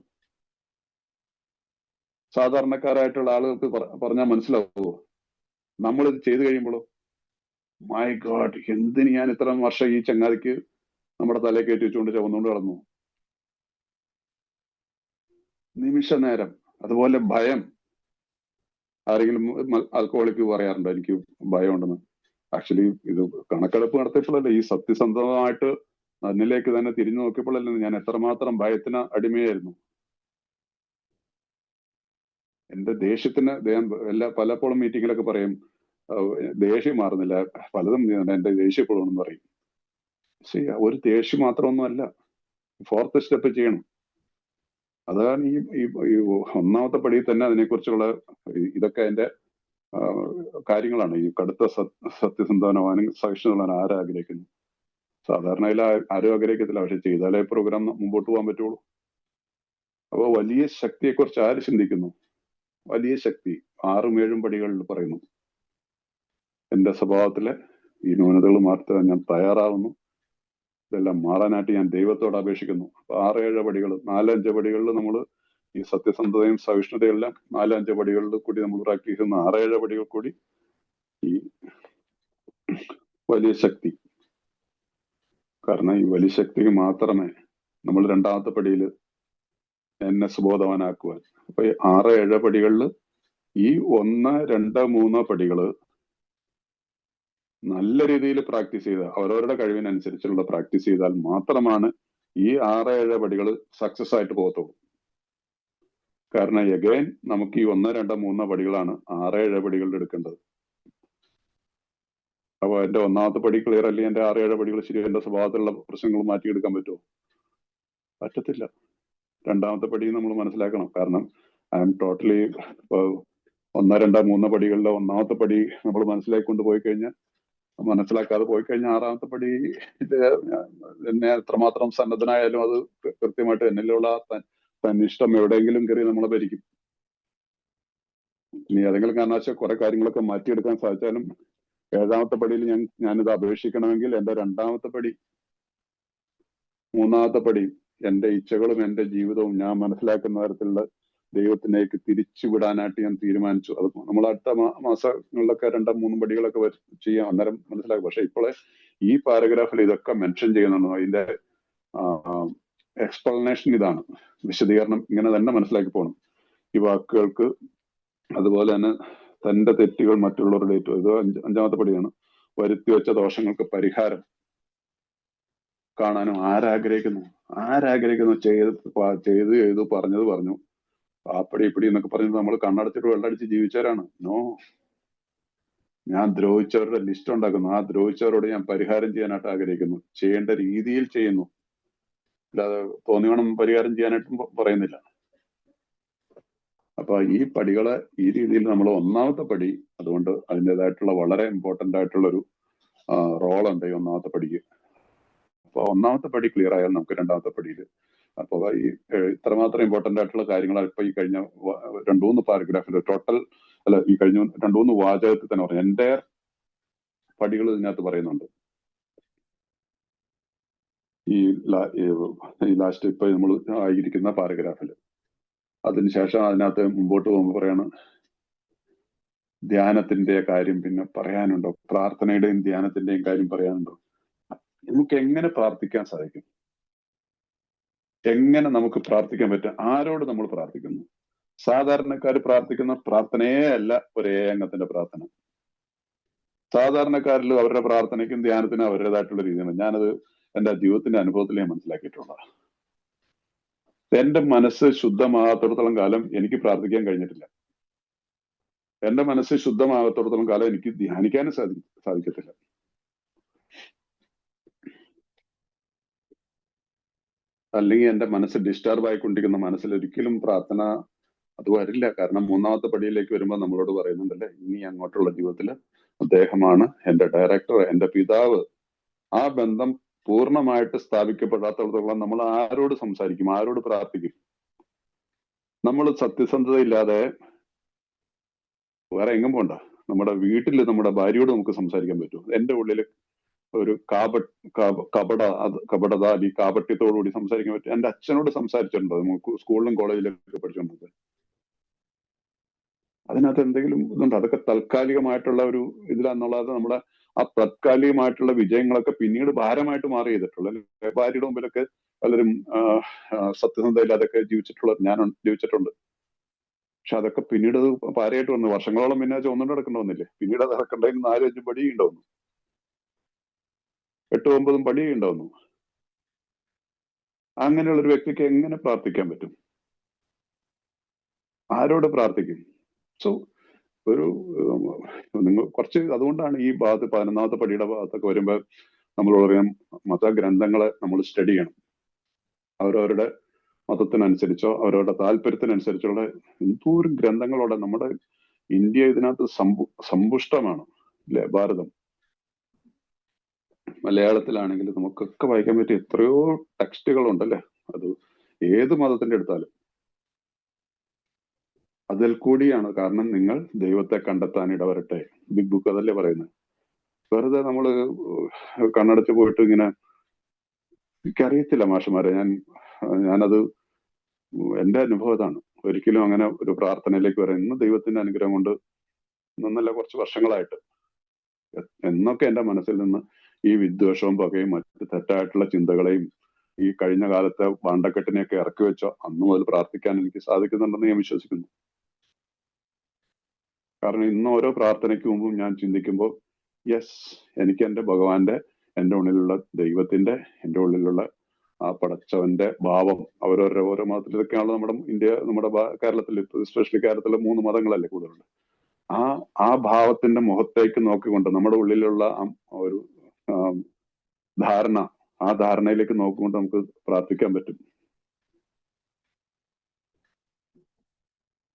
സാധാരണക്കാരായിട്ടുള്ള ആളുകൾക്ക് പറഞ്ഞാൽ മനസ്സിലാവുമോ? നമ്മളിത് ചെയ്തു കഴിയുമ്പോഴോ, മൈ ഗോഡ്, എന്തിന് ഞാൻ ഇത്ര വർഷം ഈ ചങ്ങാതിക്ക് നമ്മുടെ തലയെ കയറ്റി വെച്ചുകൊണ്ട് ചുവന്നുകൊണ്ട് കടന്നു? നിമിഷ നേരം. അതുപോലെ ഭയം. ആരെങ്കിലും ആൽക്കഹോളിക്ക് പറയാറുണ്ടോ എനിക്ക് ഭയമുണ്ടെന്ന്? ആക്ച്വലി ഇത് കണക്കെടുപ്പ് നടത്തിയപ്പോഴല്ലേ, ഈ സത്യസന്ധമായിട്ട് അതിലേക്ക് തന്നെ തിരിഞ്ഞു നോക്കിയപ്പോഴല്ലേ ഞാൻ എത്രമാത്രം ഭയത്തിന് അടിമയായിരുന്നു. എന്റെ ദേഷ്യത്തിന് പലപ്പോഴും മീറ്റിങ്ങിലൊക്കെ പറയും, ദേഷ്യം മാറുന്നില്ല, പലതും എന്റെ ദേഷ്യപ്പെടുമെന്ന് പറയും. ശരി, ഒരു ദേഷ്യം മാത്രമൊന്നും അല്ല, 4th സ്റ്റെപ്പ് ചെയ്യണം. അതാണ് ഈ 1ാമത്തെ പടിയിൽ തന്നെ അതിനെക്കുറിച്ചുള്ള ഇതൊക്കെ അതിന്റെ കാര്യങ്ങളാണ്. ഈ കടുത്ത സത്യസന്ധവാനും സഹിഷ്ണുതയുള്ളവൻ ആരാഗ്രഹിക്കുന്നു? സാധാരണ ആരും ആഗ്രഹിക്കത്തില്ല, പക്ഷെ ചെയ്താലേ പ്രോഗ്രാം മുമ്പോട്ട് പോകാൻ പറ്റുള്ളൂ. അപ്പൊ വലിയ ശക്തിയെക്കുറിച്ച് ആര് ചിന്തിക്കുന്നു? വലിയ ശക്തി 6ഉം 7ഉം പടികളിൽ പറയുന്നു. എന്റെ സ്വഭാവത്തിലെ ഈ ന്യൂനതകൾ മാറ്റാൻ ഞാൻ തയ്യാറാവുന്നു. ഇതെല്ലാം മാറാനായിട്ട് ഞാൻ ദൈവത്തോട് അപേക്ഷിക്കുന്നു. 6, 7 പടികൾ, 4, 5 പടികളിൽ നമ്മൾ ഈ സത്യസന്ധതയും സഹിഷ്ണുതയെല്ലാം 4, 5 പടികളിൽ കൂടി നമ്മൾ പ്രാക്ടീസ് ചെയ്യുന്ന 6, 7 പടികൾ കൂടി ഈ വലിയ ശക്തി. കാരണം ഈ വലിയ ശക്തിക്ക് മാത്രമേ നമ്മൾ 2ാമത്തെ പടിയിൽ എന്നെ സുബോധവാനാക്കുവാൻ. അപ്പൊ ഈ 6, 7 പടികളിൽ ഈ 1, 2, 3 പടികള് നല്ല രീതിയിൽ പ്രാക്ടീസ് ചെയ്ത് അവരവരുടെ കഴിവിനനുസരിച്ചുള്ള പ്രാക്ടീസ് ചെയ്താൽ മാത്രമാണ് ഈ 6-7 പടികൾ സക്സസ് ആയിട്ട് പോകത്തുള്ളൂ. കാരണം എഗൈൻ നമുക്ക് ഈ 1, 2, 3 പടികളാണ് 6-7 പടികളിൽ എടുക്കേണ്ടത്. അപ്പൊ എന്റെ 1ാമത്തെ പടി ക്ലിയർ അല്ലെങ്കിൽ എന്റെ 6-7 പടികൾ ശരി, എന്റെ സ്വഭാവത്തിലുള്ള പ്രശ്നങ്ങൾ മാറ്റിയെടുക്കാൻ പറ്റുമോ? പറ്റത്തില്ല. 2ാമത്തെ പടി നമ്മൾ മനസ്സിലാക്കണം. കാരണം ഐ എം ടോട്ടലി 1, 2, 3 പടികളിലെ 1ാമത്തെ പടി നമ്മൾ മനസ്സിലാക്കിക്കൊണ്ട് പോയി കഴിഞ്ഞാൽ, മനസ്സിലാക്കാതെ പോയി കഴിഞ്ഞാൽ 6ാമത്തെ പടി എന്നെ എത്രമാത്രം സന്നദ്ധനായാലും അത് കൃത്യമായിട്ട് എന്നിലുള്ള തന്നിഷ്ടം എവിടെയെങ്കിലും കയറി നമ്മളെ ഭരിക്കും. ഇനി ഏതെങ്കിലും കാരണവശാൽ കുറെ കാര്യങ്ങളൊക്കെ മാറ്റിയെടുക്കാൻ സാധിച്ചാലും 7ാമത്തെ പടിയിൽ ഞാനിത് അപേക്ഷിക്കണമെങ്കിൽ എന്റെ 2ാമത്തെ പടി 3ാമത്തെ പടി എന്റെ ഇച്ഛകളും എന്റെ ജീവിതവും ഞാൻ മനസ്സിലാക്കുന്ന തരത്തിലുള്ള ദൈവത്തിലേക്ക് തിരിച്ചുവിടാനായിട്ട് ഞാൻ തീരുമാനിച്ചു. അത് നമ്മൾ അടുത്ത മാസങ്ങളിലൊക്കെ 2-3 പടികളൊക്കെ ചെയ്യാം, അന്നേരം മനസ്സിലാക്കും. പക്ഷെ ഇപ്പോഴേ ഈ പാരഗ്രാഫിൽ ഇതൊക്കെ മെൻഷൻ ചെയ്യുന്നുണ്ടോ, അതിന്റെ എക്സ്പ്ലനേഷൻ ഇതാണ്, വിശദീകരണം ഇങ്ങനെ തന്നെ മനസ്സിലാക്കി പോകണം ഈ വാക്കുകൾക്ക്. അതുപോലെ തന്നെ തന്റെ തെറ്റുകൾ മറ്റുള്ളവരുടെ ഏറ്റവും, ഇത് 5ാമത്തെ പടിയാണ്. വരുത്തി വെച്ച ദോഷങ്ങൾക്ക് പരിഹാരം കാണാനും ആരാഗ്രഹിക്കുന്നു ചെയ്തു പറഞ്ഞത് പറഞ്ഞു അപ്പടി ഇപ്പടി എന്നൊക്കെ പറഞ്ഞത് നമ്മൾ കണ്ണടച്ചിട്ട് വെള്ളടിച്ച് ജീവിച്ചവരാണ്. നോ, ഞാൻ ദ്രോഹിച്ചവരുടെ ലിസ്റ്റ് ഉണ്ടാക്കുന്നു. ആ ദ്രോഹിച്ചവരോട് ഞാൻ പരിഹാരം ചെയ്യാനായിട്ട് ആഗ്രഹിക്കുന്നു, ചെയ്യേണ്ട രീതിയിൽ ചെയ്യുന്നു, അല്ലാതെ തോന്നിയോണം പരിഹാരം ചെയ്യാനായിട്ടും പറയുന്നില്ല. അപ്പൊ ഈ പടികളെ ഈ രീതിയിൽ നമ്മൾ 1ാമത്തെ പടി, അതുകൊണ്ട് അതിൻ്റെതായിട്ടുള്ള വളരെ ഇമ്പോർട്ടന്റ് ആയിട്ടുള്ളൊരു റോളുണ്ട് ഈ 1ാമത്തെ പടിക്ക്. അപ്പൊ 1ാമത്തെ പടി ക്ലിയർ ആയാൽ നമുക്ക് 2ാമത്തെ പടിയിൽ, അപ്പൊ ഈ ഇത്രമാത്രം ഇമ്പോർട്ടന്റ് ആയിട്ടുള്ള കാര്യങ്ങളാണ് ഇപ്പൊ ഈ കഴിഞ്ഞ 2-3 പാരഗ്രാഫിൽ ടോട്ടൽ അല്ല, ഈ കഴിഞ്ഞ 2-3 വാചകത്തിൽ തന്നെ പറഞ്ഞു. എൻ്റെ പടികൾ ഇതിനകത്ത് പറയുന്നുണ്ട്. ഈ ലാസ്റ്റ് ഇപ്പൊ നമ്മൾ ആയിരിക്കുന്ന പാരഗ്രാഫിൽ. അതിനുശേഷം അതിനകത്ത് മുമ്പോട്ട് പോകുമ്പോൾ പറയാണ് ധ്യാനത്തിന്റെ കാര്യം പിന്നെ പറയാനുണ്ടോ, പ്രാർത്ഥനയുടെയും ധ്യാനത്തിന്റെയും കാര്യം പറയാനുണ്ടോ. നമുക്ക് എങ്ങനെ പ്രാർത്ഥിക്കാൻ സാധിക്കും, എങ്ങനെ നമുക്ക് പ്രാർത്ഥിക്കാൻ പറ്റും, ആരോട് നമ്മൾ പ്രാർത്ഥിക്കുന്നു? സാധാരണക്കാർ പ്രാർത്ഥിക്കുന്ന പ്രാർത്ഥനയേ അല്ല ഒരേ അംഗത്തിന്റെ പ്രാർത്ഥന. സാധാരണക്കാരിൽ അവരുടെ പ്രാർത്ഥനയ്ക്കും ധ്യാനത്തിനും അവരുടേതായിട്ടുള്ള രീതിയാണ്. ഞാനത് എന്റെ ജീവിതത്തിന്റെ അനുഭവത്തിൽ ഞാൻ മനസ്സിലാക്കിയിട്ടുള്ള. എന്റെ മനസ്സ് ശുദ്ധമാകാത്തിടത്തോളം കാലം എനിക്ക് പ്രാർത്ഥിക്കാൻ കഴിഞ്ഞിട്ടില്ല. എന്റെ മനസ്സ് ശുദ്ധമാകത്തോടത്തോളം കാലം എനിക്ക് ധ്യാനിക്കാനും സാധിക്കത്തില്ല. അല്ലെങ്കിൽ എന്റെ മനസ്സ് ഡിസ്റ്റർബ് ആയിക്കൊണ്ടിരിക്കുന്ന മനസ്സിൽ ഒരിക്കലും പ്രാർത്ഥന അത് വരില്ല. കാരണം 3ാമത്തെ പടിയിലേക്ക് വരുമ്പോൾ നമ്മളോട് പറയുന്നുണ്ടല്ലേ, ഇനി അങ്ങോട്ടുള്ള ജീവിതത്തിൽ അദ്ദേഹമാണ് എന്റെ ഡയറക്ടർ, എന്റെ പിതാവ്. ആ ബന്ധം പൂർണ്ണമായിട്ട് സ്ഥാപിക്കപ്പെടാത്തോളം നമ്മൾ ആരോട് സംസാരിക്കും, ആരോട് പ്രാർത്ഥിക്കും? നമ്മൾ സത്യസന്ധതയില്ലാതെ വേറെ എങ്ങും പോണ്ട. നമ്മുടെ വീട്ടിൽ നമ്മുടെ ഭാര്യയോട് നമുക്ക് സംസാരിക്കാൻ പറ്റും. എന്റെ ഉള്ളിൽ ഒരു കപടത അല്ലെങ്കിൽ കാപട്യത്തോടുകൂടി സംസാരിക്കാൻ പറ്റും. എന്റെ അച്ഛനോട് സംസാരിച്ചിട്ടുണ്ടോ നമുക്ക് സ്കൂളിലും കോളേജിലൊക്കെ പഠിച്ചുകൊണ്ടത്? അതിനകത്ത് എന്തെങ്കിലും ഇതുണ്ട്? അതൊക്കെ താൽക്കാലികമായിട്ടുള്ള ഒരു ഇതിലാന്നുള്ളത്. നമ്മുടെ ആ താൽക്കാലികമായിട്ടുള്ള വിജയങ്ങളൊക്കെ പിന്നീട് ഭാരമായിട്ട് മാറി ചെയ്തിട്ടുള്ളത്. ഭാര്യയുടെ മുമ്പിലൊക്കെ പലരും സത്യസന്ധയില്ലാതൊക്കെ ഞാൻ ജീവിച്ചിട്ടുണ്ട്. പക്ഷെ അതൊക്കെ പിന്നീട് ഭാരമായിട്ട് വന്നു. വർഷങ്ങളോളം പിന്നെ ചുമന്നുകൊണ്ട് നടക്കേണ്ടി വന്നില്ലേ? പിന്നീട് അത് നടക്കേണ്ടതിന് 4-5 പടി ഉണ്ടാവുന്നു, 8-9 പടി ഉണ്ടാവുന്നു. അങ്ങനെയുള്ള ഒരു വ്യക്തിക്ക് എങ്ങനെ പ്രാർത്ഥിക്കാൻ പറ്റും? ആരോട് പ്രാർത്ഥിക്കും? സോ ഒരു നിങ്ങൾ കുറച്ച്, അതുകൊണ്ടാണ് ഈ ഭാഗത്ത് 11ാമത്തെ പടിയുടെ ഭാഗത്തൊക്കെ വരുമ്പോൾ നമ്മൾ പറയാം മതഗ്രന്ഥങ്ങളെ നമ്മൾ സ്റ്റഡി ചെയ്യണം. അവരവരുടെ മതത്തിനനുസരിച്ചോ അവരവരുടെ താല്പര്യത്തിനനുസരിച്ചുള്ള എന്തോരം ഗ്രന്ഥങ്ങളോടെ നമ്മുടെ ഇന്ത്യ ഇതിനകത്ത് സമ്പുഷ്ടമാണ് അല്ലെ? ഭാരതം മലയാളത്തിലാണെങ്കിൽ നമുക്കൊക്കെ വായിക്കാൻ പറ്റിയ എത്രയോ ടെക്സ്റ്റുകളുണ്ടല്ലേ. അത് ഏത് മതത്തിന്റെ എടുത്താലും അതിൽ കൂടിയാണ്. കാരണം നിങ്ങൾ ദൈവത്തെ കണ്ടെത്താൻ ഇടവരട്ടെ, ബിഗ് ബുക്ക് അതല്ലേ പറയുന്നത്. വെറുതെ നമ്മള് കണ്ണടച്ച് പോയിട്ട് ഇങ്ങനെ, എനിക്കറിയത്തില്ല മാഷന്മാരെ, ഞാനത് എന്റെ അനുഭവം ഇതാണ്. ഒരിക്കലും അങ്ങനെ ഒരു പ്രാർത്ഥനയിലേക്ക് വരാൻ ഇന്ന് ദൈവത്തിന്റെ അനുഗ്രഹം കൊണ്ട് ഇന്നല്ല കുറച്ച് വർഷങ്ങളായിട്ട് എന്നൊക്കെ എന്റെ മനസ്സിൽ നിന്ന് ഈ വിദ്വേഷവും പകയും മറ്റ് തെറ്റായിട്ടുള്ള ചിന്തകളെയും ഈ കഴിഞ്ഞ കാലത്തെ പാണ്ടക്കെട്ടിനെയൊക്കെ ഇറക്കി വെച്ചോ അന്ന് മുതൽ പ്രാർത്ഥിക്കാൻ എനിക്ക് സാധിക്കുന്നുണ്ടെന്ന് ഞാൻ വിശ്വസിക്കുന്നു. കാരണം ഇന്ന് ഓരോ പ്രാർത്ഥനയ്ക്ക് മുമ്പും ഞാൻ ചിന്തിക്കുമ്പോൾ യെസ്, എനിക്ക് എൻ്റെ ഭഗവാന്റെ, എൻ്റെ ഉള്ളിലുള്ള ദൈവത്തിന്റെ, എൻ്റെ ഉള്ളിലുള്ള ആ പടച്ചവന്റെ ഭാവം, ഓരോ മതത്തിൽ, ഇതൊക്കെയാണല്ലോ നമ്മുടെ കേരളത്തിൽ, എസ്പെഷ്യലി കേരളത്തിലെ 3 മതങ്ങളല്ലേ കൂടുതലുണ്ട്. ആ ഭാവത്തിന്റെ മുഖത്തേക്ക് നോക്കിക്കൊണ്ട് നമ്മുടെ ഉള്ളിലുള്ള ഒരു ധാരണ, ആ ധാരണയിലേക്ക് നോക്കിക്കൊണ്ട് നമുക്ക് പ്രാർത്ഥിക്കാൻ പറ്റും.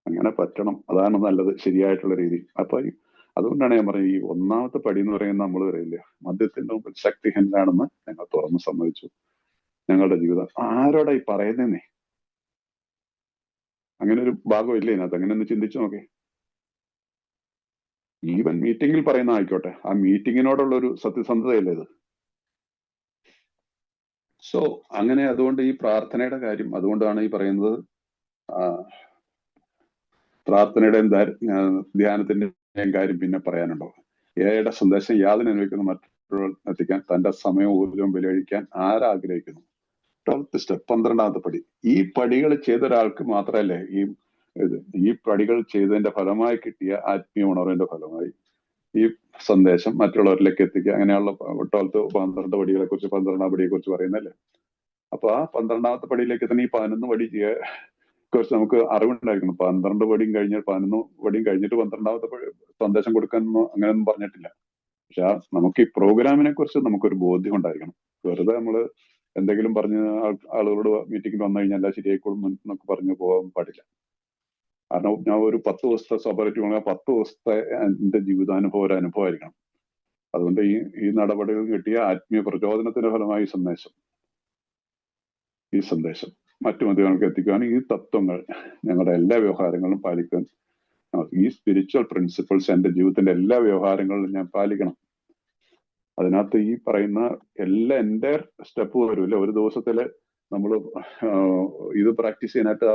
അങ്ങനെ പറ്റണം, അതാണ് നല്ലത്, ശരിയായിട്ടുള്ള രീതി. അപ്പൊ അതുകൊണ്ടാണ് ഞാൻ പറഞ്ഞത്, ഈ ഒന്നാമത്തെ പടി എന്ന് പറയുന്നത് നമ്മൾ പറയില്ല, മദ്യത്തിന്റെ മുമ്പിൽ ശക്തിഹീനനാണെന്ന് ഞങ്ങൾ തുറന്ന് സമ്മതിച്ചു. ഞങ്ങളുടെ ജീവിതം ആരോടാ ഈ പറയുന്നേ? അങ്ങനെ ഒരു ഭാഗം ഇല്ല ഇതിനകത്ത്. അങ്ങനെ ഒന്ന് ചിന്തിച്ചു നോക്കേ. ഈവൻ മീറ്റിംഗിൽ പറയുന്ന ആയിക്കോട്ടെ, ആ മീറ്റിങ്ങിനോടുള്ള ഒരു സത്യസന്ധതയല്ലേ ഇത്? സോ അങ്ങനെ അതുകൊണ്ട് ഈ പ്രാർത്ഥനയുടെ കാര്യം, അതുകൊണ്ടാണ് ഈ പറയുന്നത്, പ്രാർത്ഥനയുടെയും ധ്യാനത്തിന്റെയും കാര്യം പിന്നെ പറയാനുണ്ടോ? ഏയുടെ സന്ദേശം യാതൊരു അനുഭവിക്കുന്ന മറ്റുള്ളവർ എത്തിക്കാൻ തന്റെ സമയവും ഊർജവും വിലഴിക്കാൻ ആരാഗ്രഹിക്കുന്നു? 12th സ്റ്റെപ്പ്, 12ാമത്തെ പടി. ഈ പടികൾ ചെയ്ത ഒരാൾക്ക് മാത്രമല്ലേ ഈ പടികൾ ചെയ്തതിന്റെ ഫലമായി കിട്ടിയ ആത്മീയ ഉണർവിന്റെ ഫലമായി ഈ സന്ദേശം മറ്റുള്ളവരിലേക്ക് എത്തിക്കുക. അങ്ങനെയുള്ള 12 പടികളെ കുറിച്ച്, 12ാം പടിയെ കുറിച്ച് പറയുന്നല്ലേ. അപ്പൊ ആ 12ാമത്തെ പടിയിലേക്ക് തന്നെ ഈ 11 പടി കുറിച്ച് നമുക്ക് അറിവുണ്ടായിരിക്കണം. 12 പടിയും കഴിഞ്ഞ് 11 പടിയും കഴിഞ്ഞിട്ട് 12ാമത്തെ സന്ദേശം കൊടുക്കാനൊന്നും അങ്ങനെയൊന്നും പറഞ്ഞിട്ടില്ല. പക്ഷെ നമുക്ക് ഈ പ്രോഗ്രാമിനെ കുറിച്ച് നമുക്കൊരു ബോധ്യം ഉണ്ടായിരിക്കണം. വെറുതെ നമ്മള് എന്തെങ്കിലും പറഞ്ഞ് ആളുകളോട് മീറ്റിംഗിൽ വന്നു കഴിഞ്ഞാൽ എല്ലാം ശരിയായിക്കോളും എന്നൊക്കെ പറഞ്ഞു പോകാൻ പാടില്ല. കാരണം ഞാൻ ഒരു 10 ദിവസത്തെ സോപ്പറേറ്റീവ് 10 ദിവസത്തെ എന്റെ ജീവിതാനുഭവം ഒരു അനുഭവമായിരിക്കണം. അതുകൊണ്ട് ഈ നടപടികൾ കിട്ടിയ ആത്മീയ പ്രചോദനത്തിന്റെ ഫലമായി ഈ സന്ദേശം മറ്റു മതങ്ങൾക്ക് എത്തിക്കുവാൻ, ഈ തത്വങ്ങൾ ഞങ്ങളുടെ എല്ലാ വ്യവഹാരങ്ങളും പാലിക്കാൻ, ഈ സ്പിരിച്വൽ പ്രിൻസിപ്പിൾസ് എന്റെ ജീവിതത്തിന്റെ എല്ലാ വ്യവഹാരങ്ങളിലും ഞാൻ പാലിക്കണം. അതിനകത്ത് ഈ പറയുന്ന എൻ്റെ സ്റ്റെപ്പ് വരുമല്ലോ. ഒരു ദിവസത്തില് നമ്മൾ ഇത് പ്രാക്ടീസ് ചെയ്യാനായിട്ട്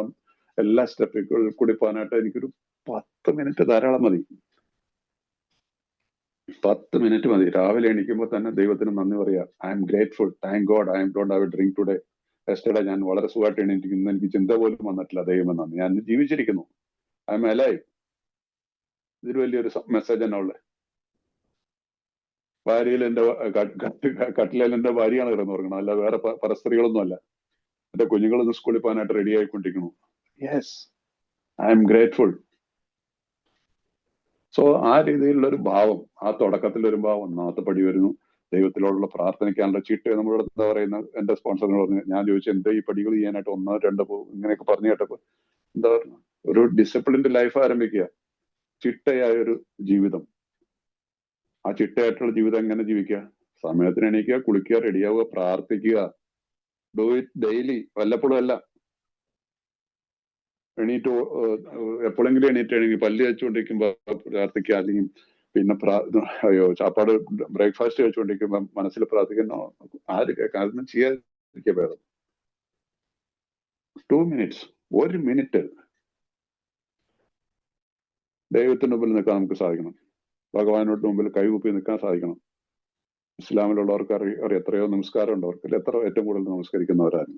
എല്ലാ സ്റ്റെപ്പുകൾ കൂടി പോകാനായിട്ട് എനിക്കൊരു 10 മിനിറ്റ് ധാരാളം മതി. 10 മിനിറ്റ് മതി. രാവിലെ എണീക്കുമ്പോൾ തന്നെ ദൈവത്തിന് നന്ദി പറയാ. I am grateful, thank God I M don't have A drink today. Yesterday ഞാൻ വളരെ സുഖമായിട്ട് എണീറ്റിരിക്കുന്നു, എനിക്ക് ചിന്ത പോലും വന്നിട്ടില്ല. ദൈവം നന്ദി, ഞാൻ ജീവിച്ചിരിക്കുന്നു, ഐ എം അലൈവ്. ഇതൊരു വലിയൊരു മെസ്സേജ് തന്നെ ഉള്ളത്. ഭാര്യയിൽ എന്റെ കട്ടിലേൽ എന്റെ ഭാര്യയാണ് കിടന്നുറങ്ങണം, അല്ല വേറെ പരസ്ത്രീകളൊന്നും അല്ല. എന്റെ കുഞ്ഞുങ്ങളൊന്ന് സ്കൂളിൽ പോകാനായിട്ട് റെഡി ആയിക്കൊണ്ടിരിക്കുന്നു. Yes, I am grateful. So ആ രീതിയിലുള്ള ഒരു ഭാവം, ആ തുടക്കത്തിൽ ഒരു ഭാവം. 1ാമത്തെ പടി വരുന്നു, ദൈവത്തിലോടുള്ള പ്രാർത്ഥനയ്ക്കാനുള്ള ചിട്ട്. നമ്മളോട് എന്താ പറയുന്നത്, എന്റെ സ്പോൺസറിനോട് പറഞ്ഞു, ഞാൻ ചോദിച്ചു എന്താ ഈ പടികൾ ചെയ്യാനായിട്ട് 1, 2 ഇങ്ങനെയൊക്കെ പറഞ്ഞു കേട്ടപ്പോ എന്താ പറഞ്ഞു, ഒരു ഡിസിപ്ലിൻഡ് ലൈഫ് ആരംഭിക്കുക, ചിട്ടയായ ഒരു ജീവിതം. ആ ചിട്ടയായിട്ടുള്ള ജീവിതം എങ്ങനെ ജീവിക്കുക? സമയത്തിന് എണീക്കുക, കുളിക്കുക, റെഡിയാവുക, പ്രാർത്ഥിക്കുക. ഡു ഇറ്റ് ഡെയിലി, വല്ലപ്പോഴും അല്ല. എണീറ്റ് എപ്പോഴെങ്കിലും എണീറ്റ് പല്ല് വെച്ചുകൊണ്ടിരിക്കുമ്പോ പ്രാർത്ഥിക്കുക, അല്ലെങ്കിൽ പിന്നെ ചാപ്പാട് ബ്രേക്ക്ഫാസ്റ്റ് കഴിച്ചുകൊണ്ടിരിക്കുമ്പോ മനസ്സിൽ പ്രാർത്ഥിക്കുന്ന ആര് കാരണം ചെയ്യാതിരിക്കുക ഭേദം. 2 മിനിറ്റ്സ്, 1 മിനിറ്റ് ദൈവത്തിന്റെ മുമ്പിൽ നിൽക്കാൻ നമുക്ക് സാധിക്കണം. ഭഗവാനോട് മുമ്പിൽ കൈകൂപ്പി നിൽക്കാൻ സാധിക്കണം. ഇസ്ലാമിലുള്ളവർക്ക് അറിയാം എത്രയോ നമസ്കാരം ഉണ്ട്. അവർക്ക് ഏറ്റവും കൂടുതൽ നമസ്കരിക്കുന്നവരാണ്.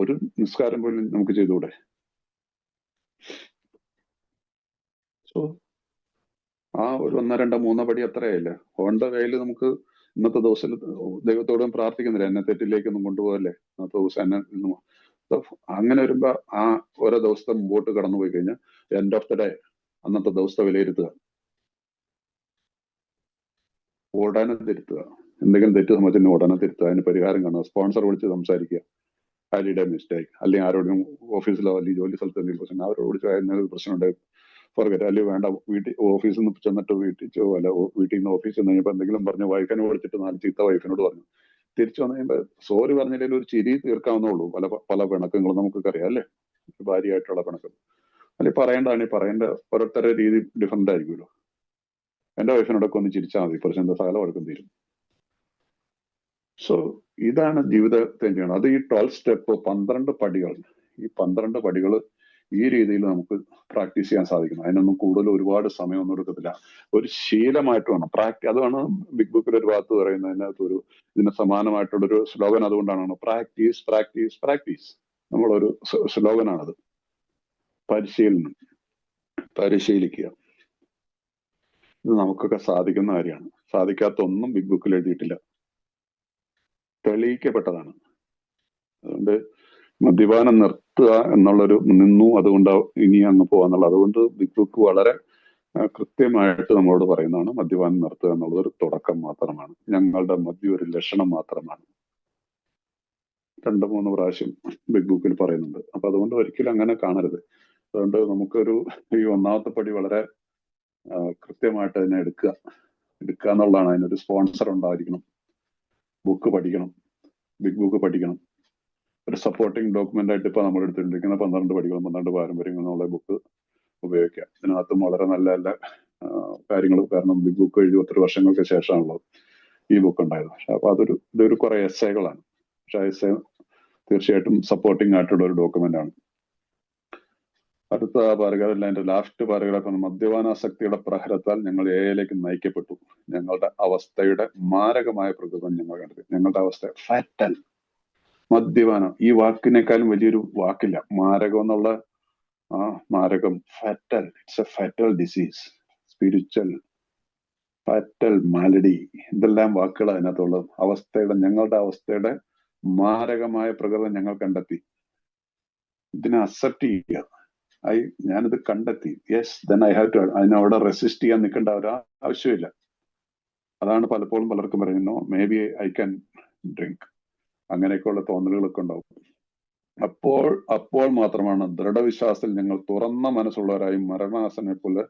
ഒരു നിസ്കാരം പോലും നമുക്ക് ചെയ്തുകൂടെ? സോ ആ ഒരു 1, 2, 3 പടി അത്രയല്ലേ. ഓണ്ട കയ്യിൽ നമുക്ക് ഇന്നത്തെ ദിവസം ദൈവത്തോടും പ്രാർത്ഥിക്കുന്നില്ല, എന്നെ തെറ്റിലേക്കൊന്നും കൊണ്ടുപോകല്ലേ, ഇന്നത്തെ ദിവസം എന്നെ അങ്ങനെ വരുമ്പോ ആ ഓരോ ദിവസത്തെ മുമ്പോട്ട് കടന്നുപോയി കഴിഞ്ഞാൽ എൻഡ് ഓഫ് ദ ഡേ അന്നത്തെ ദിവസത്തെ വിലയിരുത്തുക, ഉടനെ തിരുത്തുക. എന്തെങ്കിലും തെറ്റ് സംബന്ധിച്ച് ഉടനെ തിരുത്തുക, അതിന് പരിഹാരം കാണുക, സ്പോൺസർ വിളിച്ച് സംസാരിക്കുക. ഹാലിഡേ മിസ്റ്റേക്ക്, അല്ലെങ്കിൽ ആരോടും ഓഫീസിലോ അല്ലെങ്കിൽ ജോലി സ്ഥലത്ത് എന്തെങ്കിലും പ്രശ്നം, അവരോട് വിളിച്ച് പ്രശ്നമുണ്ട് ഫോർഗറ്റ്, അല്ലെങ്കിൽ വേണ്ട ഓഫീസിൽ നിന്ന് ചെന്നിട്ട് വീട്ടിൽ നിന്ന് ഓഫീസിൽ നിന്ന് കഴിഞ്ഞപ്പോൾ എന്തെങ്കിലും പറഞ്ഞു വൈഫിനെ വിളിച്ചിട്ട് 4 ചീത്ത വൈഫിനോട് പറഞ്ഞു, തിരിച്ചു വന്നു കഴിയുമ്പോൾ സോറി പറഞ്ഞില്ലെങ്കിൽ ഒരു ചിരി തീർക്കാവുന്നുള്ളൂ. പല പിണക്കങ്ങളും നമുക്കൊക്കെ അറിയാം അല്ലേ, ഭാര്യയായിട്ടുള്ള പിണക്കം. അല്ലെങ്കിൽ പറയേണ്ട ഓരോരുത്തരുടെ രീതി ഡിഫറെന്റ് ആയിരിക്കുമല്ലോ. എന്റെ വൈഫിനോടൊക്കെ ഒന്ന് ചിരിച്ചാൽ മതി, പ്രശ്നം സകല വഴക്കം തീരും. സോ ഇതാണ് ജീവിതത്തെ ചെയ്യണം. അത് ഈ 12 സ്റ്റെപ്പ്, 12 പടികൾ. ഈ 12 പടികൾ ഈ രീതിയിൽ നമുക്ക് പ്രാക്ടീസ് ചെയ്യാൻ സാധിക്കണം. അതിനൊന്നും കൂടുതൽ ഒരുപാട് സമയമൊന്നും എടുക്കത്തില്ല. ഒരു ശീലമായിട്ട് വേണം അതാണ് ബിഗ് ബുക്കിൽ ഒരു ഭാഗത്ത് പറയുന്നത്. അതിനകത്ത് ഇതിന് സമാനമായിട്ടുള്ളൊരു സ്ലോഗൻ അതുകൊണ്ടാണ്, പ്രാക്ടീസ് പ്രാക്ടീസ് പ്രാക്ടീസ്. നമ്മളൊരു സ്ലോഗനാണത്. പരിശീലിക്കുക. ഇത് നമുക്കൊക്കെ സാധിക്കുന്ന കാര്യമാണ്. സാധിക്കാത്ത ഒന്നും ബിഗ് ബുക്കിൽ എഴുതിയിട്ടില്ല, തെളിയിക്കപ്പെട്ടതാണ്. അതുകൊണ്ട് മദ്യപാനം നിർത്തുക എന്നുള്ളൊരു നിന്നു, അതുകൊണ്ട് ഇനി അങ്ങ് പോവാന്നുള്ളത്. അതുകൊണ്ട് ബിഗ് ബുക്ക് വളരെ കൃത്യമായിട്ട് നമ്മളോട് പറയുന്നതാണ് മദ്യപാനം നിർത്തുക എന്നുള്ളത് ഒരു തുടക്കം മാത്രമാണ്, ഞങ്ങളുടെ മദ്യം ഒരു ലക്ഷണം മാത്രമാണ്. 2-3 പ്രാവശ്യം ബിഗ് ബുക്കിൽ പറയുന്നുണ്ട്. അപ്പൊ അതുകൊണ്ട് ഒരിക്കലും അങ്ങനെ കാണരുത്. അതുകൊണ്ട് നമുക്കൊരു ഈ ഒന്നാമത്തെ പടി വളരെ കൃത്യമായിട്ട് അതിനെ എടുക്കുക എന്നുള്ളതാണ്. അതിനൊരു സ്പോൺസർ ഉണ്ടായിരിക്കണം, ബുക്ക് പഠിക്കണം, ബിഗ് ബുക്ക് പഠിക്കണം. ഒരു സപ്പോർട്ടിങ് ഡോക്യുമെന്റ് ആയിട്ട് ഇപ്പൊ നമ്മൾ എടുത്തിട്ടിരിക്കുന്ന 12 പടികളും 12 പാരമ്പര്യങ്ങൾ എന്നുള്ള ബുക്ക് ഉപയോഗിക്കുക. ഇതിനകത്തും വളരെ നല്ല നല്ല കാര്യങ്ങൾ, കാരണം ബിഗ് ബുക്ക് എഴുതി 10 വർഷങ്ങൾക്ക് ശേഷമാണല്ലോ ഈ ബുക്ക് ഉണ്ടായത്. പക്ഷെ അപ്പൊ ഇതൊരു കുറെ എസ്സേകളാണ്. പക്ഷെ എസ്സേ തീർച്ചയായിട്ടും സപ്പോർട്ടിങ് ആയിട്ടുള്ള ഒരു ഡോക്യുമെന്റ് ആണ്. അടുത്ത പാരഗ്രാഫിൽ അതിന്റെ ലാസ്റ്റ് പാരഗ്രാഫ്, മദ്യപാനാസക്തിയുടെ പ്രഹരത്താൽ ഞങ്ങൾ ഏയിലേക്ക് നയിക്കപ്പെട്ടു. ഞങ്ങളുടെ അവസ്ഥയുടെ മാരകമായ പ്രകൃതം ഞങ്ങൾ കണ്ടത്. ഞങ്ങളുടെ അവസ്ഥ ഫാറ്റൽ. മദ്യപാനം ഈ വാക്കിനേക്കാളും വലിയൊരു വാക്കില്ല. മാരകം എന്നുള്ള മാരകം, fatal. It's a fatal disease, spiritual, fatal malady, ഇതെല്ലാം വാക്കുകൾ അതിനകത്തുള്ളത്. ഞങ്ങളുടെ അവസ്ഥയുടെ മാരകമായ പ്രകൃതം ഞങ്ങൾ കണ്ടെത്തി. ഇതിനെ അക്സെപ്റ്റ് ചെയ്യുക. ഞാനിത് കണ്ടെത്തി, yes, then I have to. അതിനവിടെ റെസിസ്റ്റ് ചെയ്യാൻ നിൽക്കേണ്ട ഒരു ആവശ്യമില്ല. അതാണ് പലപ്പോഴും പലർക്കും പറയുന്നു, maybe I can drink, അങ്ങനെയൊക്കെയുള്ള തോന്നലുകളൊക്കെ ഉണ്ടാവും. അപ്പോൾ മാത്രമാണ് ദൃഢവിശ്വാസത്തിൽ ഞങ്ങൾ തുറന്ന മനസ്സുള്ളവരായി മരണാസനെ പോലെ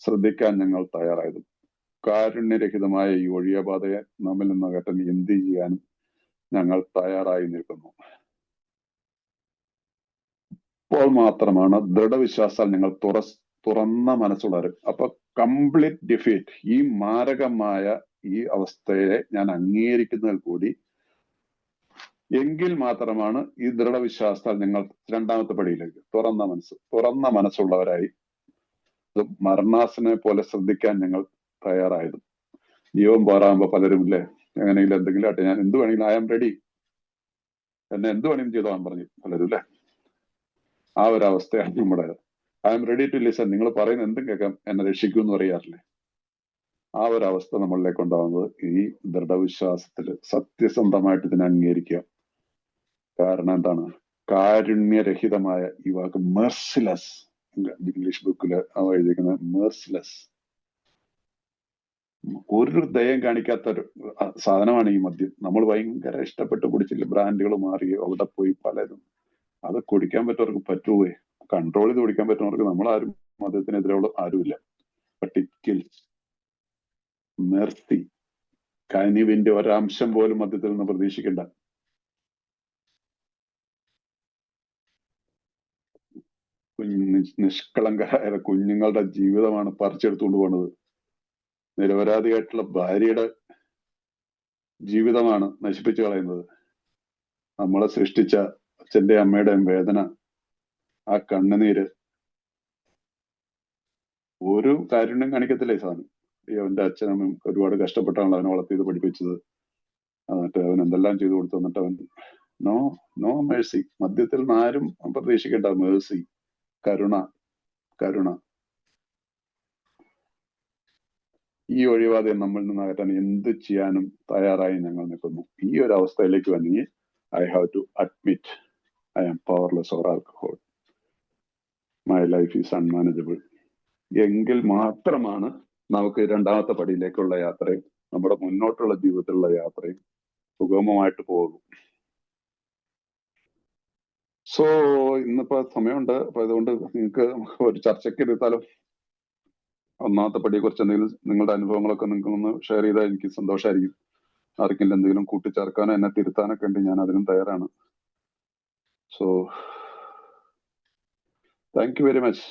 ശ്രദ്ധിക്കാൻ ഞങ്ങൾ തയ്യാറായത്. കാരുണ്യരഹിതമായ ഈ ഒഴിയപാതയെ നമ്മിൽ നിന്ന് അകറ്റാൻ എന്ത് ചെയ്യാനും ഞങ്ങൾ തയ്യാറായി നിൽക്കുന്നു. അപ്പോൾ മാത്രമാണ് ദൃഢവിശ്വാസാൽ ഞങ്ങൾ തുറന്ന മനസ്സുള്ളവർ. അപ്പൊ കംപ്ലീറ്റ് ഡിഫീറ്റ്, ഈ മാരകമായ ഈ അവസ്ഥയെ ഞാൻ അംഗീകരിക്കുന്നതിൽ കൂടി എങ്കിൽ മാത്രമാണ് ഈ ദൃഢവിശ്വാസത്താൽ ഞങ്ങൾ രണ്ടാമത്തെ പടിയിലേക്ക് തുറന്ന മനസ്സുള്ളവരായി മരണാസനെ പോലെ ശ്രദ്ധിക്കാൻ ഞങ്ങൾ തയ്യാറായത്. ജീവൻ പോരാകുമ്പോ പലരും ഇല്ലേ, എങ്ങനെയെങ്കിലും എന്തെങ്കിലും ആട്ടെ, ഞാൻ എന്ത് വേണമെങ്കിലും, ഐ ആം റെഡി, എന്നെ എന്ത് വേണമെങ്കിലും ചെയ്തോളാൻ പറഞ്ഞു പലരും അല്ലേ. ആ ഒരു അവസ്ഥയാണ് നമ്മുടെ. I am ready to listen, നിങ്ങൾ പറയുന്ന എന്തും കേൾക്കാം, എന്നെ രക്ഷിക്കൂ എന്ന് പറയാറില്ലേ. ആ ഒരു അവസ്ഥ നമ്മളിലേക്ക് ഉണ്ടാകുന്നത് ഈ ദൃഢവിശ്വാസത്തില് സത്യസന്ധമായിട്ട് ഇതിനെ അംഗീകരിക്കുക. കാരണം എന്താണ്? കാരുണ്യരഹിതമായ ഈ വാക്ക് മെർസിലെസ്, ഇംഗ്ലീഷ് ബുക്കില് എഴുതിയിരിക്കുന്നത് മെർസിലെസ്, ഒരു ദയം കാണിക്കാത്ത ഒരു സാധനമാണ് ഈ മദ്യം. നമ്മൾ ഭയങ്കര ഇഷ്ടപ്പെട്ട് കുടിച്ചില്ല, ബ്രാൻഡുകൾ മാറി അവിടെ പോയി പലരും. അത് കുടിക്കാൻ പറ്റുന്നവർക്ക് പറ്റുമോ? കൺട്രോൾ ചെയ്ത് കുടിക്കാൻ പറ്റുന്നവർക്ക് നമ്മളാരും മദ്യത്തിനെതിരെയുള്ള ആരുമില്ല. പട്ടിക്കിൽ മെർസി, കനിവിന്റെ ഒരംശം പോലും മദ്യത്തിൽ നിന്ന് പ്രതീക്ഷിക്കണ്ട. നിഷ്കളങ്കരായ കുഞ്ഞുങ്ങളുടെ ജീവിതമാണ് പറിച്ചെടുത്തുകൊണ്ട് പോണത്. നിരപരാധിയായിട്ടുള്ള ഭാര്യയുടെ ജീവിതമാണ് നശിപ്പിച്ചു കളയുന്നത്. നമ്മളെ സൃഷ്ടിച്ച അച്ഛന്റെ അമ്മയുടെയും വേദന, ആ കണ്ണുനീര്, ഒരു കാരുണ്യം കാണിക്കത്തില്ലേ സാധനം. അവന്റെ അച്ഛനമ്മയും ഒരുപാട് കഷ്ടപ്പെട്ടാണല്ലോ അവനെ വളർത്തിയത്, പഠിപ്പിച്ചത്. എന്നിട്ട് അവൻ എന്തെല്ലാം ചെയ്തു കൊടുത്തു. എന്നിട്ട് അവൻ നോ മേഴ്സി. മദ്യത്തിൽ നിന്ന് ആരും പ്രതീക്ഷിക്കേണ്ട മേഴ്സി, കരുണ. ഈ ഒഴിവാതെ നമ്മളിൽ നിന്ന് അകറ്റാൻ എന്ത് ചെയ്യാനും തയ്യാറായി ഞങ്ങൾ നിൽക്കുന്നു. ഈ ഒരു അവസ്ഥയിലേക്ക് വന്നെങ്കിൽ I have to admit I am powerless or alcohol, my life is unmanageable. എങ്കിൽ മാത്രമാണ് നമുക്ക് രണ്ടാമത്തെ പടിയിലേക്കുള്ള യാത്രയും നമ്മുടെ മുന്നോട്ടുള്ള ജീവിതത്തിലുള്ള യാത്രയും സുഗമമായിട്ട് പോകും. സോ ഇന്നിപ്പോ സമയമുണ്ട്. അപ്പൊ അതുകൊണ്ട് നിങ്ങൾക്ക് ഒരു ചർച്ചയ്ക്ക് എടുത്താലോ? ഒന്നാമത്തെ പടിയെ കുറിച്ച് എന്തെങ്കിലും നിങ്ങളുടെ അനുഭവങ്ങളൊക്കെ നിങ്ങൾക്കൊന്ന് ഷെയർ ചെയ്താൽ എനിക്ക് സന്തോഷമായിരിക്കും. ആർക്കെങ്കിലും എന്തെങ്കിലും കൂട്ടിച്ചേർക്കാനോ എന്നെ തിരുത്താനൊക്കെ ഉണ്ട്, ഞാൻ അതിനും തയ്യാറാണ്. So thank you very much.